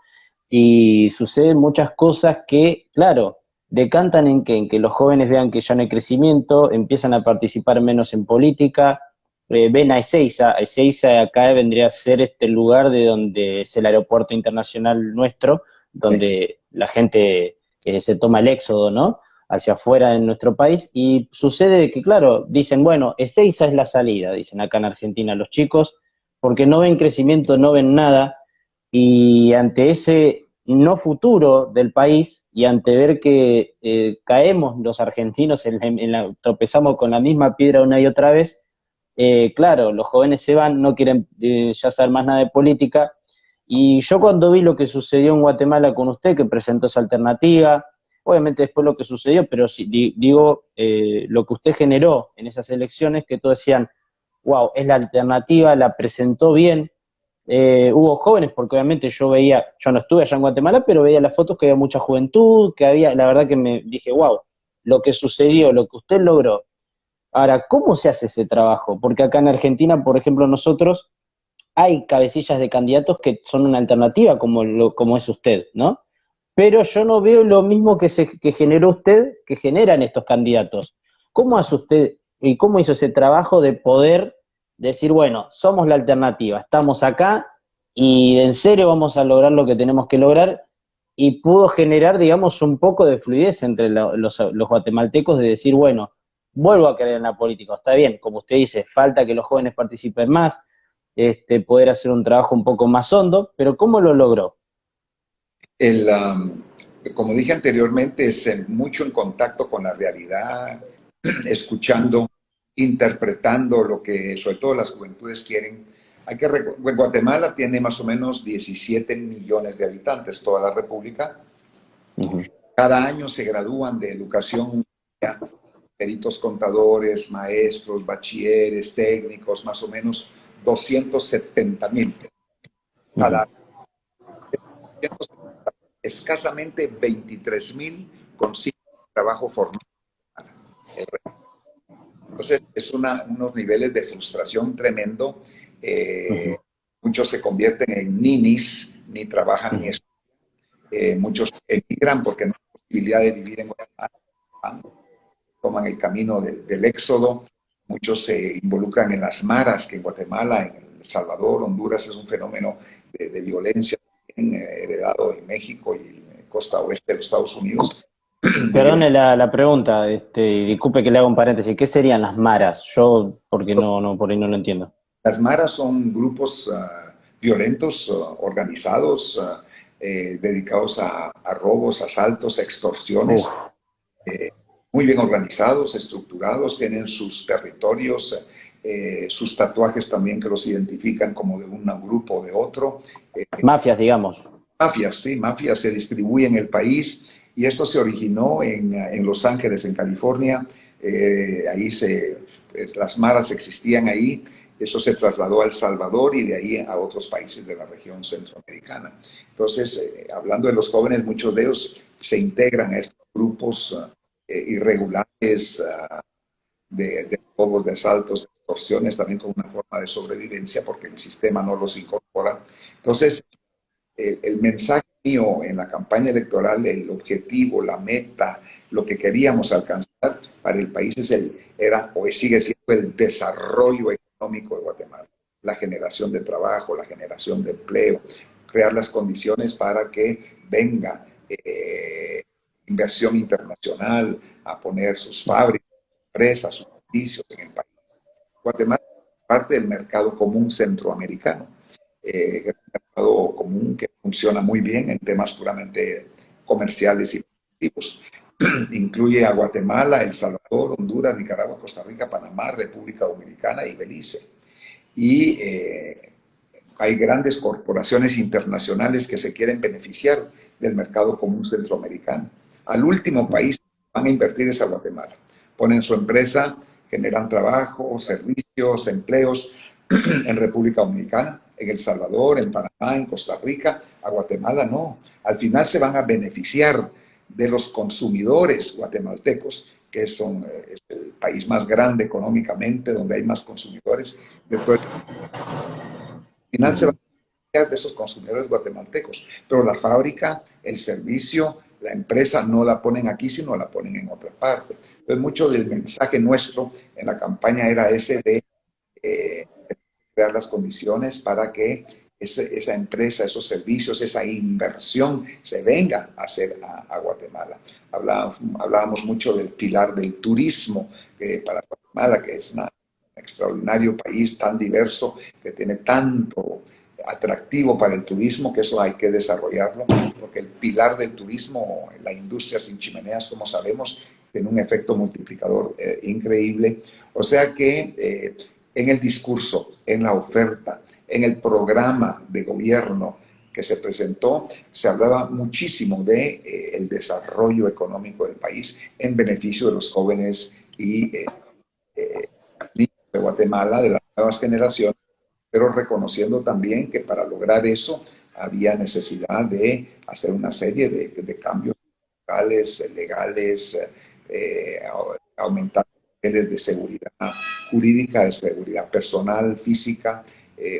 y suceden muchas cosas que, claro, decantan en que los jóvenes vean que ya no hay crecimiento, empiezan a participar menos en política, ven a Ezeiza. Ezeiza acá vendría a ser este lugar de donde es el aeropuerto internacional nuestro, Sí. donde la gente se toma el éxodo, ¿no? Hacia afuera en nuestro país, y sucede que, claro, dicen, bueno, Ezeiza es la salida, dicen acá en Argentina los chicos, porque no ven crecimiento, no ven nada, y ante ese no futuro del país y ante ver que caemos los argentinos, tropezamos con la misma piedra una y otra vez, claro, los jóvenes se van, no quieren ya saber más nada de política. Y yo cuando vi lo que sucedió en Guatemala con usted, que presentó esa alternativa, obviamente después lo que sucedió, pero sí, digo, lo que usted generó en esas elecciones, que todos decían, wow, es la alternativa, la presentó bien. Hubo jóvenes, porque obviamente yo no estuve allá en Guatemala, pero veía las fotos que había mucha juventud, que había, la verdad que me dije, wow, lo que sucedió, lo que usted logró. Ahora, ¿cómo se hace ese trabajo? Porque acá en Argentina, por ejemplo, nosotros hay cabecillas de candidatos que son una alternativa, como es usted, ¿no? Pero yo no veo lo mismo que generó usted, que generan estos candidatos. ¿Cómo hace usted y cómo hizo ese trabajo de poder decir, bueno, somos la alternativa, estamos acá y en serio vamos a lograr lo que tenemos que lograr? Y pudo generar, digamos, un poco de fluidez entre los guatemaltecos de decir, bueno, vuelvo a creer en la política. Está bien, como usted dice, falta que los jóvenes participen más, poder hacer un trabajo un poco más hondo, pero ¿cómo lo logró? El, como dije anteriormente, es mucho en contacto con la realidad, escuchando, interpretando lo que sobre todo las juventudes quieren. Guatemala tiene más o menos 17 millones de habitantes, toda la república. Ujú. Cada año se gradúan de educación, peritos contadores, maestros, bachilleres, técnicos, más o menos 270,000. Ujú. Escasamente 23,000 consiguen trabajo formal. Entonces, es unos niveles de frustración tremendo. Eh, Ujú. Muchos se convierten en ninis, ni trabajan ni Ujú. estudian. Muchos emigran porque no hay posibilidad de vivir en Guatemala, toman el camino del éxodo. Muchos se involucran en las maras, que en Guatemala, en El Salvador, Honduras, es un fenómeno de violencia heredado en México y en costa oeste de los Estados Unidos, de Perdone violencia. la pregunta, y disculpe que le haga un paréntesis. ¿Qué serían las maras? Yo, porque no, por ahí no lo entiendo. Las maras son grupos violentos, organizados, dedicados a robos, asaltos, extorsiones, Uf. muy bien organizados, estructurados, tienen sus territorios, sus tatuajes también que los identifican como de un grupo o de otro. Mafias, digamos. Mafias, sí, mafias se distribuyen en el país y esto se originó en Los Ángeles, en California. Las maras existían ahí, eso se trasladó a El Salvador y de ahí a otros países de la región centroamericana. Entonces, hablando de los jóvenes, muchos de ellos se integran a estos grupos irregulares de robos, de asaltos, de extorsiones, también como una forma de sobrevivencia porque el sistema no los incorpora. Entonces, el mensaje mío en la campaña electoral, el objetivo, la meta, lo que queríamos alcanzar para el país era o sigue siendo el desarrollo económico de Guatemala, la generación de trabajo, la generación de empleo, crear las condiciones para que venga inversión internacional a poner sus fábricas, empresas, sus servicios en el país. Guatemala es parte del mercado común centroamericano, es un mercado común que funciona muy bien en temas puramente comerciales y productivos. Incluye a Guatemala, El Salvador, Honduras, Nicaragua, Costa Rica, Panamá, República Dominicana y Belice. Y hay grandes corporaciones internacionales que se quieren beneficiar del mercado común centroamericano. Al último país que van a invertir es a Guatemala. Ponen su empresa, generan trabajo, servicios, empleos en República Dominicana, en El Salvador, en Panamá, en Costa Rica. A Guatemala no. Al final se van a beneficiar de los consumidores guatemaltecos, que es el país más grande económicamente, donde hay más consumidores de todo el final se va Ujú. a beneficiar de esos consumidores guatemaltecos, pero la fábrica, el servicio, la empresa no la ponen aquí, sino la ponen en otra parte. Entonces, mucho del mensaje nuestro en la campaña era ese de eh, crear las condiciones para que esa empresa, esos servicios, esa inversión se venga a hacer a Guatemala. Hablábamos mucho del pilar del turismo para Guatemala, que es un extraordinario país tan diverso, que tiene tanto atractivo para el turismo, que eso hay que desarrollarlo, porque el pilar del turismo, la industria sin chimeneas, como sabemos, tiene un efecto multiplicador increíble. O sea que en el discurso, en la oferta, en el programa de gobierno que se presentó, se hablaba muchísimo de el desarrollo económico del país en beneficio de los jóvenes y niños de Guatemala, de las nuevas generaciones, pero reconociendo también que para lograr eso había necesidad de hacer una serie de cambios legales, aumentar niveles de seguridad jurídica, de seguridad personal, física,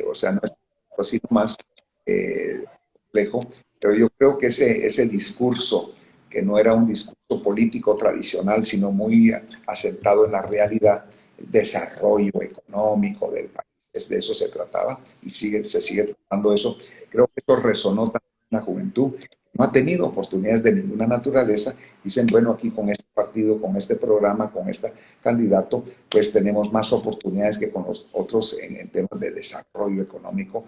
o sea, no es así más complejo, pero yo creo que ese discurso, que no era un discurso político tradicional, sino muy asentado en la realidad, el desarrollo económico del país, de eso se trataba y se sigue tratando eso. Creo que eso resonó también en la juventud. No ha tenido oportunidades de ninguna naturaleza. Dicen, bueno, aquí con este partido, con este programa, con este candidato, pues tenemos más oportunidades que con los otros en temas de desarrollo económico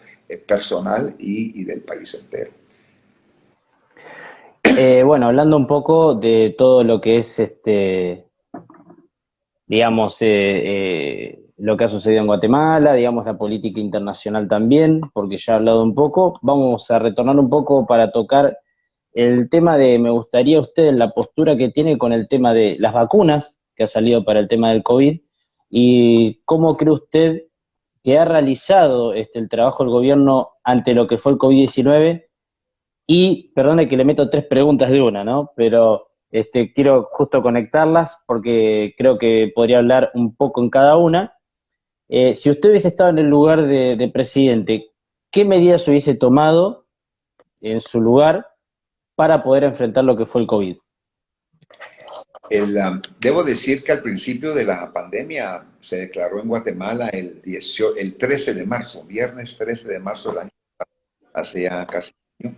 personal y del país entero. Bueno, hablando un poco de todo lo que es digamos, lo que ha sucedido en Guatemala, digamos, la política internacional también, porque ya he hablado un poco. Vamos a retornar un poco para tocar el tema de, me gustaría usted, la postura que tiene con el tema de las vacunas que ha salido para el tema del COVID y cómo cree usted que ha realizado el trabajo del gobierno ante lo que fue el COVID-19. Y, perdone que le meto tres preguntas de una, ¿no? Pero quiero justo conectarlas porque creo que podría hablar un poco en cada una. Si usted hubiese estado en el lugar de presidente, ¿qué medidas hubiese tomado en su lugar para poder enfrentar lo que fue el COVID? Debo decir que al principio de la pandemia se declaró en Guatemala el 13 de marzo, viernes 13 de marzo del año, hace ya casi un año,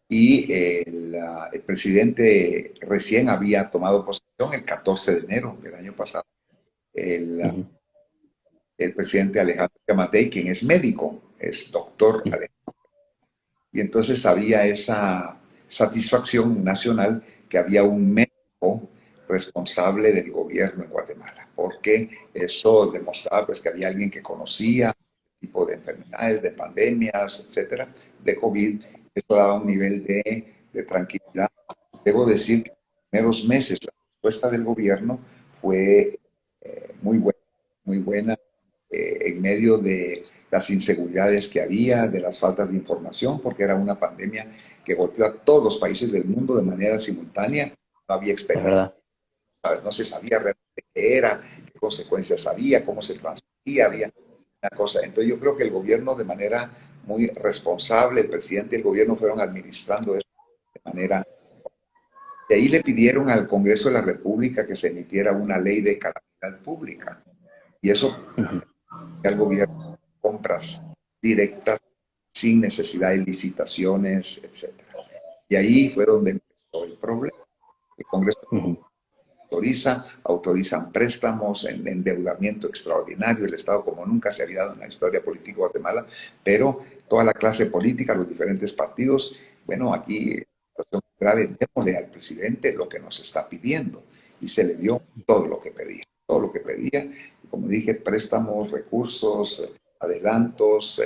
y el presidente recién había tomado posesión el 14 de enero del año pasado. El, Ujú, el presidente Alejandro Yamatei, quien es médico, es doctor ujú, Alejandro. Y entonces había esa satisfacción nacional que había un médico responsable del gobierno en Guatemala, porque eso demostraba pues, que había alguien que conocía el tipo de enfermedades, de pandemias, etcétera, de COVID. Eso daba un nivel de tranquilidad. Debo decir que en los primeros meses la respuesta del gobierno fue muy buena, en medio de las inseguridades que había, de las faltas de información, porque era una pandemia que golpeó a todos los países del mundo de manera simultánea. No había es experiencia, verdad. ¿sabes? No se sabía realmente qué era, qué consecuencias había, cómo se transmitía, había una cosa. Entonces yo creo que el gobierno de manera muy responsable, el presidente y el gobierno fueron administrando eso de manera... De ahí le pidieron al Congreso de la República que se emitiera una ley de calamidad pública. Y eso Ujú, al gobierno compras directas sin necesidad de licitaciones, etcétera. Y ahí fue donde empezó el problema. El Congreso ujú, autorizan préstamos en endeudamiento extraordinario, el Estado como nunca se había dado en la historia política de Guatemala, pero toda la clase política, los diferentes partidos, bueno, aquí situación grave, démosle al presidente lo que nos está pidiendo, y se le dio todo lo que pedía, como dije, préstamos, recursos, adelantos,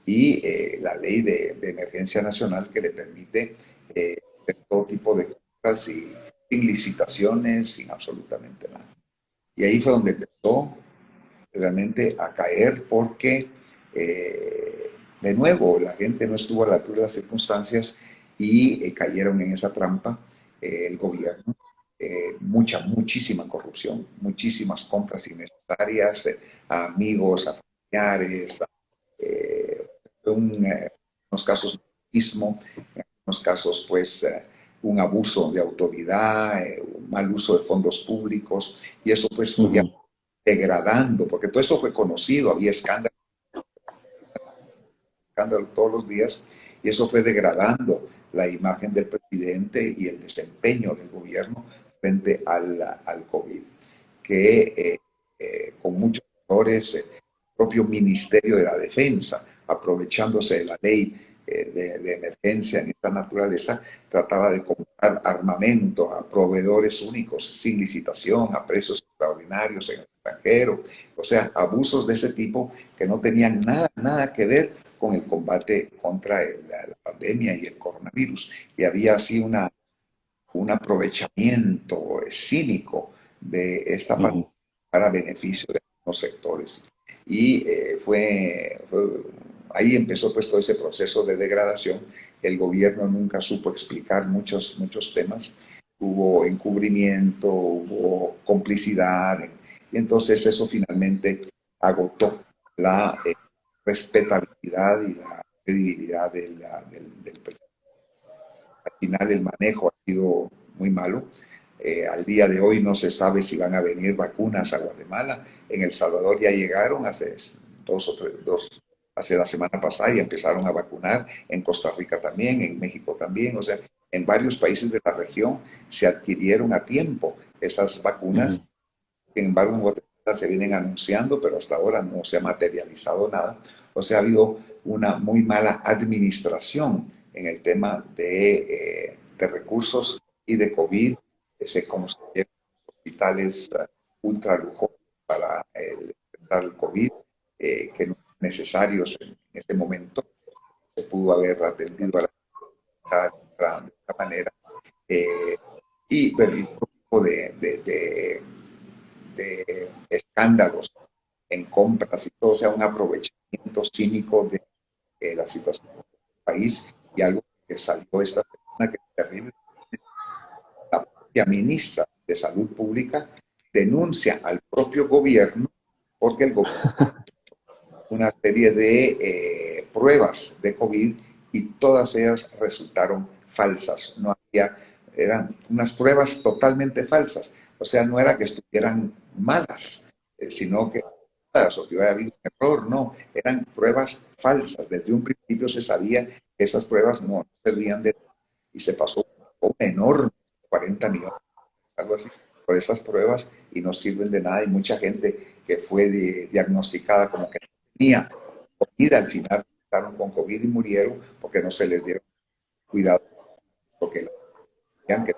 y la ley de emergencia nacional que le permite hacer todo tipo de cosas y sin licitaciones, sin absolutamente nada. Y ahí fue donde empezó realmente a caer porque, de nuevo, la gente no estuvo a la altura de las circunstancias y cayeron en esa trampa el gobierno. Muchísima corrupción, muchísimas compras innecesarias, a amigos, a familiares, eh, unos casos mismo, en algunos casos pues un abuso de autoridad, un mal uso de fondos públicos, y eso pues fue ya ujú, degradando, porque todo eso fue conocido, había escándalo todos los días, y eso fue degradando la imagen del presidente y el desempeño del gobierno frente al COVID, que con muchos errores, el propio Ministerio de la Defensa, aprovechándose de la ley de emergencia en esta naturaleza, trataba de comprar armamento a proveedores únicos, sin licitación, a precios extraordinarios en el extranjero, o sea, abusos de ese tipo que no tenían nada que ver con el combate contra la pandemia y el coronavirus. Y había así un aprovechamiento cínico de esta pandemia ujú. para beneficio de algunos sectores. Y ahí empezó pues todo ese proceso de degradación. El gobierno nunca supo explicar muchos temas. Hubo encubrimiento, hubo complicidad, y entonces eso finalmente agotó la respetabilidad y la credibilidad del presidente. Al final el manejo ha sido muy malo. Al día de hoy no se sabe si van a venir vacunas a Guatemala. En El Salvador ya llegaron hace hace la semana pasada y empezaron a vacunar. En Costa Rica también, en México también. O sea, en varios países de la región se adquirieron a tiempo esas vacunas. Ujú, Sin embargo, en Guatemala se vienen anunciando, pero hasta ahora no se ha materializado nada. O sea, ha habido una muy mala administración en el tema de recursos y de COVID. Se construyeron hospitales ultra lujosos para el COVID, que no eran necesarios en ese momento. Se pudo haber atendido a la de otra manera. Eh, y bueno, y todo tipo de escándalos en compras y todo, o sea, un aprovechamiento tratamiento cínico de la situación del país y algo que salió esta semana que es terrible. La propia ministra de Salud Pública denuncia al propio gobierno porque el gobierno una serie de pruebas de COVID y todas ellas resultaron falsas. No había, eran unas pruebas totalmente falsas. O sea, no era que estuvieran malas, sino que o que hubiera habido un error, no, eran pruebas falsas. Desde un principio se sabía que esas pruebas no servían de nada y se pasó un enorme 40 millones, algo así, por esas pruebas y no sirven de nada. Y mucha gente que fue diagnosticada como que tenía COVID, al final estaban con COVID y murieron porque no se les dieron cuidado, porque decían que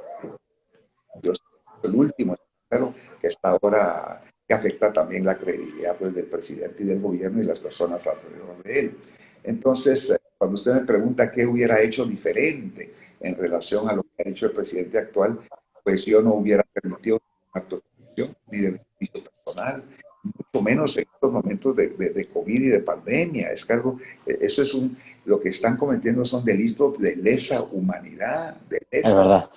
Dios es el último, pero que está ahora, que afecta también la credibilidad pues, del presidente y del gobierno y las personas alrededor de él. Entonces, cuando usted me pregunta qué hubiera hecho diferente en relación a lo que ha hecho el presidente actual, pues yo no hubiera permitido una actuación ni de beneficio personal, mucho menos en estos momentos de COVID y de pandemia. Es que algo, eso es lo que están cometiendo son delitos de lesa humanidad, de Es lesa. verdad.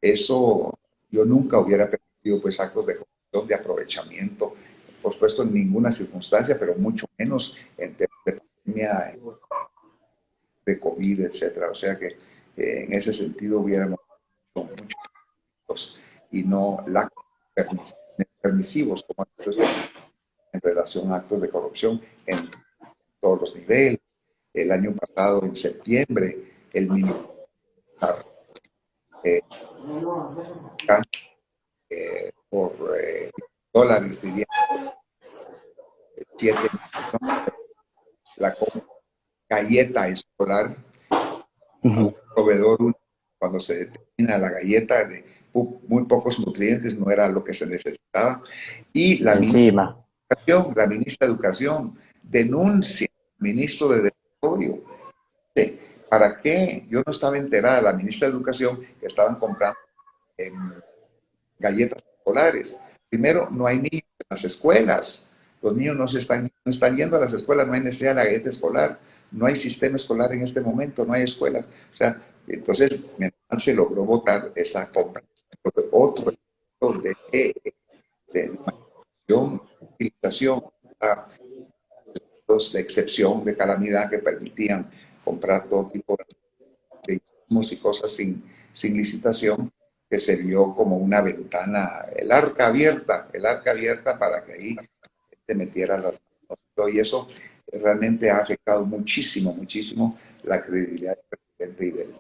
Eso yo nunca hubiera permitido pues actos de corrupción, de aprovechamiento, por supuesto en ninguna circunstancia, pero mucho menos en temas de pandemia, de COVID, etcétera. O sea que en ese sentido hubiéramos hecho muchos y no la permisivos como en relación a actos de corrupción en todos los niveles. El año pasado, en septiembre, el militar eh, por dólares, diría, 7 la galleta escolar a un Ujú. proveedor cuando se determina la galleta de muy pocos nutrientes, no era lo que se necesitaba. Y Encima. la ministra de Educación denuncia al ministro de Desarrollo. ¿Para qué? Yo no estaba enterada, la ministra de Educación, que estaban comprando eh, galletas escolares. Primero, no hay niños en las escuelas. Los niños no están yendo a las escuelas, no hay necesidad de la galleta escolar. No hay sistema escolar en este momento, no hay escuelas. O sea, entonces se logró votar esa compra. Otro de manipulación, utilización, de excepción, de calamidad que permitían comprar todo tipo de insumos y cosas sin licitación, que se vio como una ventana, el arca abierta para que ahí te metieran las manos. Y eso realmente ha afectado muchísimo, muchísimo la credibilidad del presidente y del...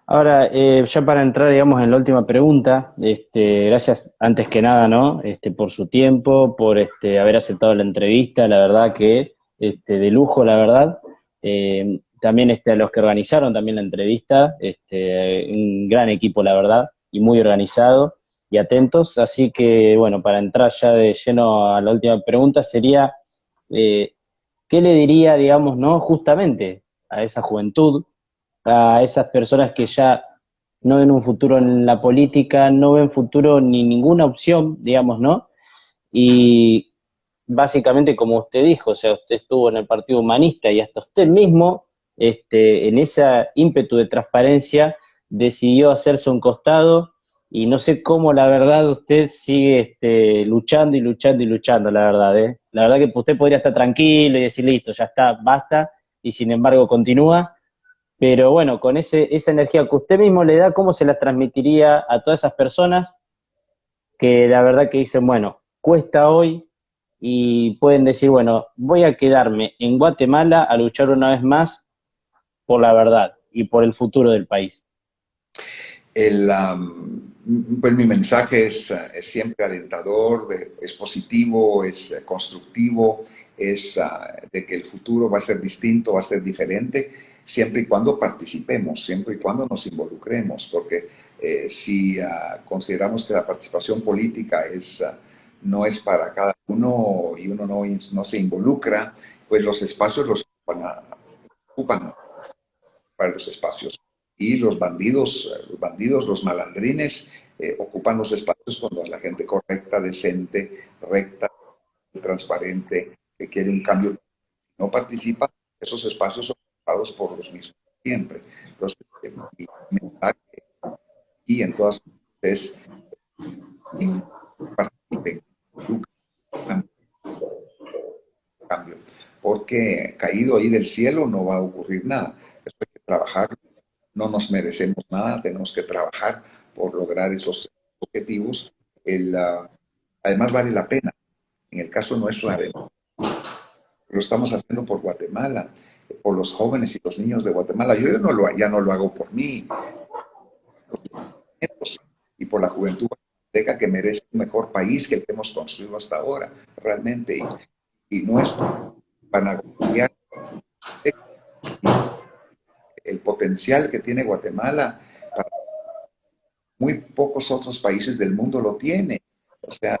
Ahora, ya para entrar, digamos, en la última pregunta, gracias antes que nada, ¿no? Por su tiempo, por haber aceptado la entrevista, la verdad que de lujo, la verdad. También a los que organizaron también la entrevista, un gran equipo, la verdad, y muy organizado y atentos. Así que, bueno, para entrar ya de lleno a la última pregunta sería, eh, ¿qué le diría, digamos, no, justamente a esa juventud, a esas personas que ya no ven un futuro en la política, no ven futuro ni ninguna opción, digamos, ¿no? Y básicamente, como usted dijo, o sea, usted estuvo en el Partido Humanista y hasta usted mismo, en ese ímpetu de transparencia, decidió hacerse un costado y no sé cómo, la verdad, usted sigue luchando y luchando y luchando, la verdad, ¿eh? La verdad que usted podría estar tranquilo y decir, listo, ya está, basta, y sin embargo continúa, pero bueno, con esa energía que usted mismo le da, ¿cómo se la transmitiría a todas esas personas que la verdad que dicen, bueno, cuesta hoy y pueden decir, bueno, voy a quedarme en Guatemala a luchar una vez más por la verdad y por el futuro del país? El, pues mi mensaje es siempre alentador, es positivo, es constructivo, es de que el futuro va a ser distinto, va a ser diferente, siempre y cuando participemos, siempre y cuando nos involucremos, porque si consideramos que la participación política no es para cada uno y uno no se involucra, pues los espacios los ocupan para los espacios. Y los bandidos, los malandrines, ocupan los espacios cuando la gente correcta, decente, recta, transparente, que quiere un cambio, no participa, esos espacios son ocupados por los mismos siempre. Entonces, mi mensaje y en todas partes es participen, cambio, porque caído ahí del cielo no va a ocurrir nada. Eso hay que trabajar, no nos merecemos nada, tenemos que trabajar por lograr esos objetivos. Además vale la pena. En el caso nuestro, lo estamos haciendo por Guatemala, por los jóvenes y los niños de Guatemala. Yo ya no lo hago por mí, y por la juventud guatemalteca que merece un mejor país que el que hemos construido hasta ahora, realmente. Y no es para el potencial que tiene Guatemala, muy pocos otros países del mundo lo tienen. O sea,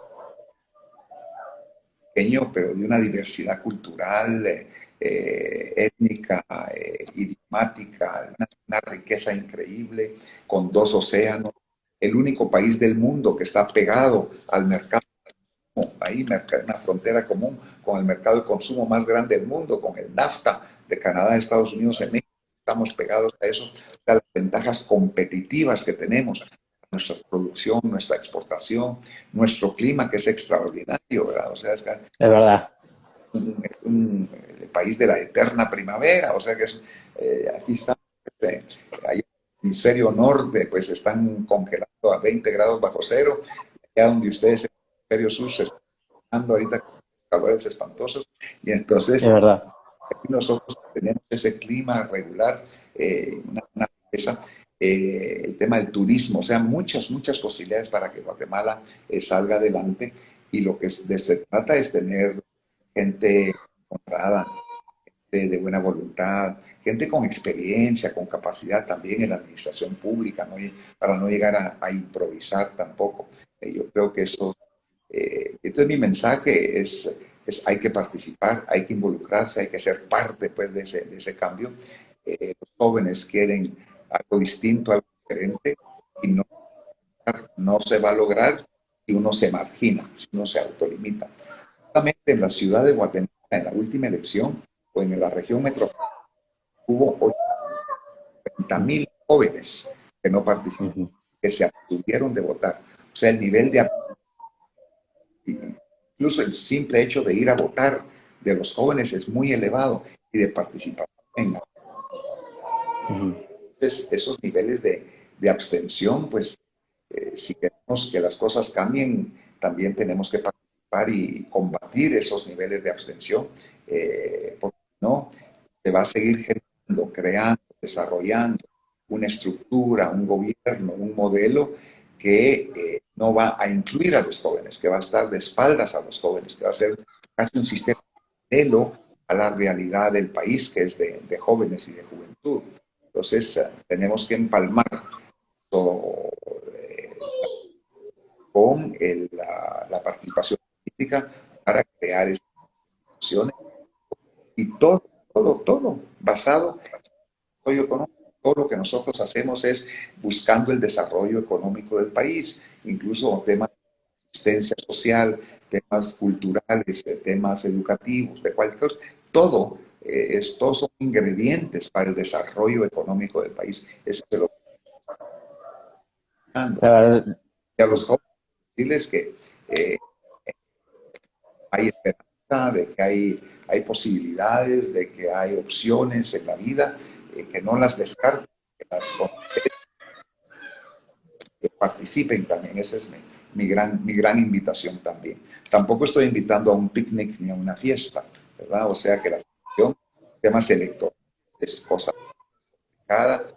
pequeño, pero de una diversidad cultural, étnica, idiomática, una riqueza increíble, con 2 océanos, el único país del mundo que está pegado al mercado, ahí una frontera común con el mercado de consumo más grande del mundo, con el NAFTA de Canadá, Estados Unidos y México. Estamos pegados a eso, a las ventajas competitivas que tenemos, nuestra producción, nuestra exportación, nuestro clima que es extraordinario, ¿verdad? O sea, Es verdad. El país de la eterna primavera, o sea que aquí está, allá en el hemisferio norte, pues están congelados a 20 grados bajo cero, allá donde ustedes en el hemisferio sur se están dando ahorita con calores espantosos, y entonces Es verdad. aquí nosotros tenemos ese clima regular, una riqueza, el tema del turismo, o sea, muchas posibilidades para que Guatemala salga adelante, y lo que se trata es tener gente honrada, gente de buena voluntad, gente con experiencia, con capacidad también en la administración pública, ¿no? Para no llegar a improvisar tampoco. Yo creo que eso, entonces mi mensaje es hay que participar, hay que involucrarse, hay que ser parte pues, de ese cambio. Los jóvenes quieren algo distinto, algo diferente, y no se va a lograr si uno se margina, si uno se autolimita. Solamente en la ciudad de Guatemala, en la última elección, o en la región metropolitana, hubo 80,000 jóvenes que no participaron, que se abstuvieron de votar. O sea, el nivel de, incluso el simple hecho de ir a votar de los jóvenes es muy elevado, y de participación en la. Entonces, esos niveles de abstención, pues, si queremos que las cosas cambien, también tenemos que participar y combatir esos niveles de abstención, porque no, se va a seguir generando, creando, desarrollando una estructura, un gobierno, un modelo que no va a incluir a los jóvenes, que va a estar de espaldas a los jóvenes, que va a ser casi un sistema paralelo a la realidad del país, que es de jóvenes y de juventud. Entonces, tenemos que empalmar todo, con la participación política para crear instituciones, y todo basado en el desarrollo económico. Todo lo que nosotros hacemos es buscando el desarrollo económico del país, incluso temas de asistencia social, temas culturales, temas educativos, de cualquier cosa. Todos son ingredientes para el desarrollo económico del país. Eso se lo estoy dando. Y a los jóvenes decirles que hay esperanza, de que hay posibilidades, de que hay opciones en la vida, que no las descarten, que participen también. Esa es mi gran invitación también. Tampoco estoy invitando a un picnic ni a una fiesta, ¿verdad? O sea que la situación, temas electorales, es cosa complicada,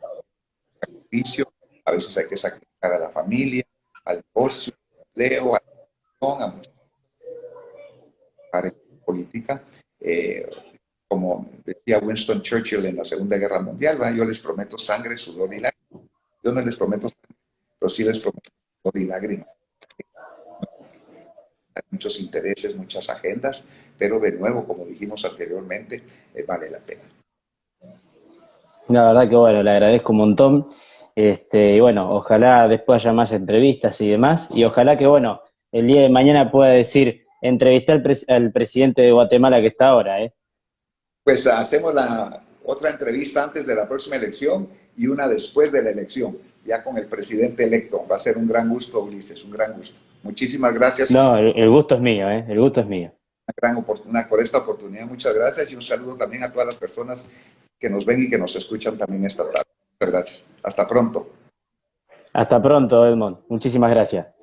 sacrificio, a veces hay que sacrificar a la familia, al negocio, al empleo, a la mucha política. Como decía Winston Churchill en la Segunda Guerra Mundial, ¿va? Yo les prometo sangre, sudor y lágrimas. Yo no les prometo sangre, pero sí les prometo sudor y lágrimas. Hay muchos intereses, muchas agendas, pero de nuevo, como dijimos anteriormente, vale la pena. La verdad que bueno, le agradezco un montón. Y bueno, ojalá después haya más entrevistas y demás. Y ojalá que bueno, el día de mañana pueda decir, entrevisté al presidente de Guatemala que está ahora, ¿eh? Pues hacemos la otra entrevista antes de la próxima elección y una después de la elección, ya con el presidente electo. Va a ser un gran gusto, Ulises, un gran gusto. Muchísimas gracias, No, el gusto es mío, ¿eh? El gusto es mío. una gran oportunidad por esta oportunidad. Muchas gracias y un saludo también a todas las personas que nos ven y que nos escuchan también esta tarde. Muchas gracias. Hasta pronto. Hasta pronto, Edmond. Muchísimas gracias.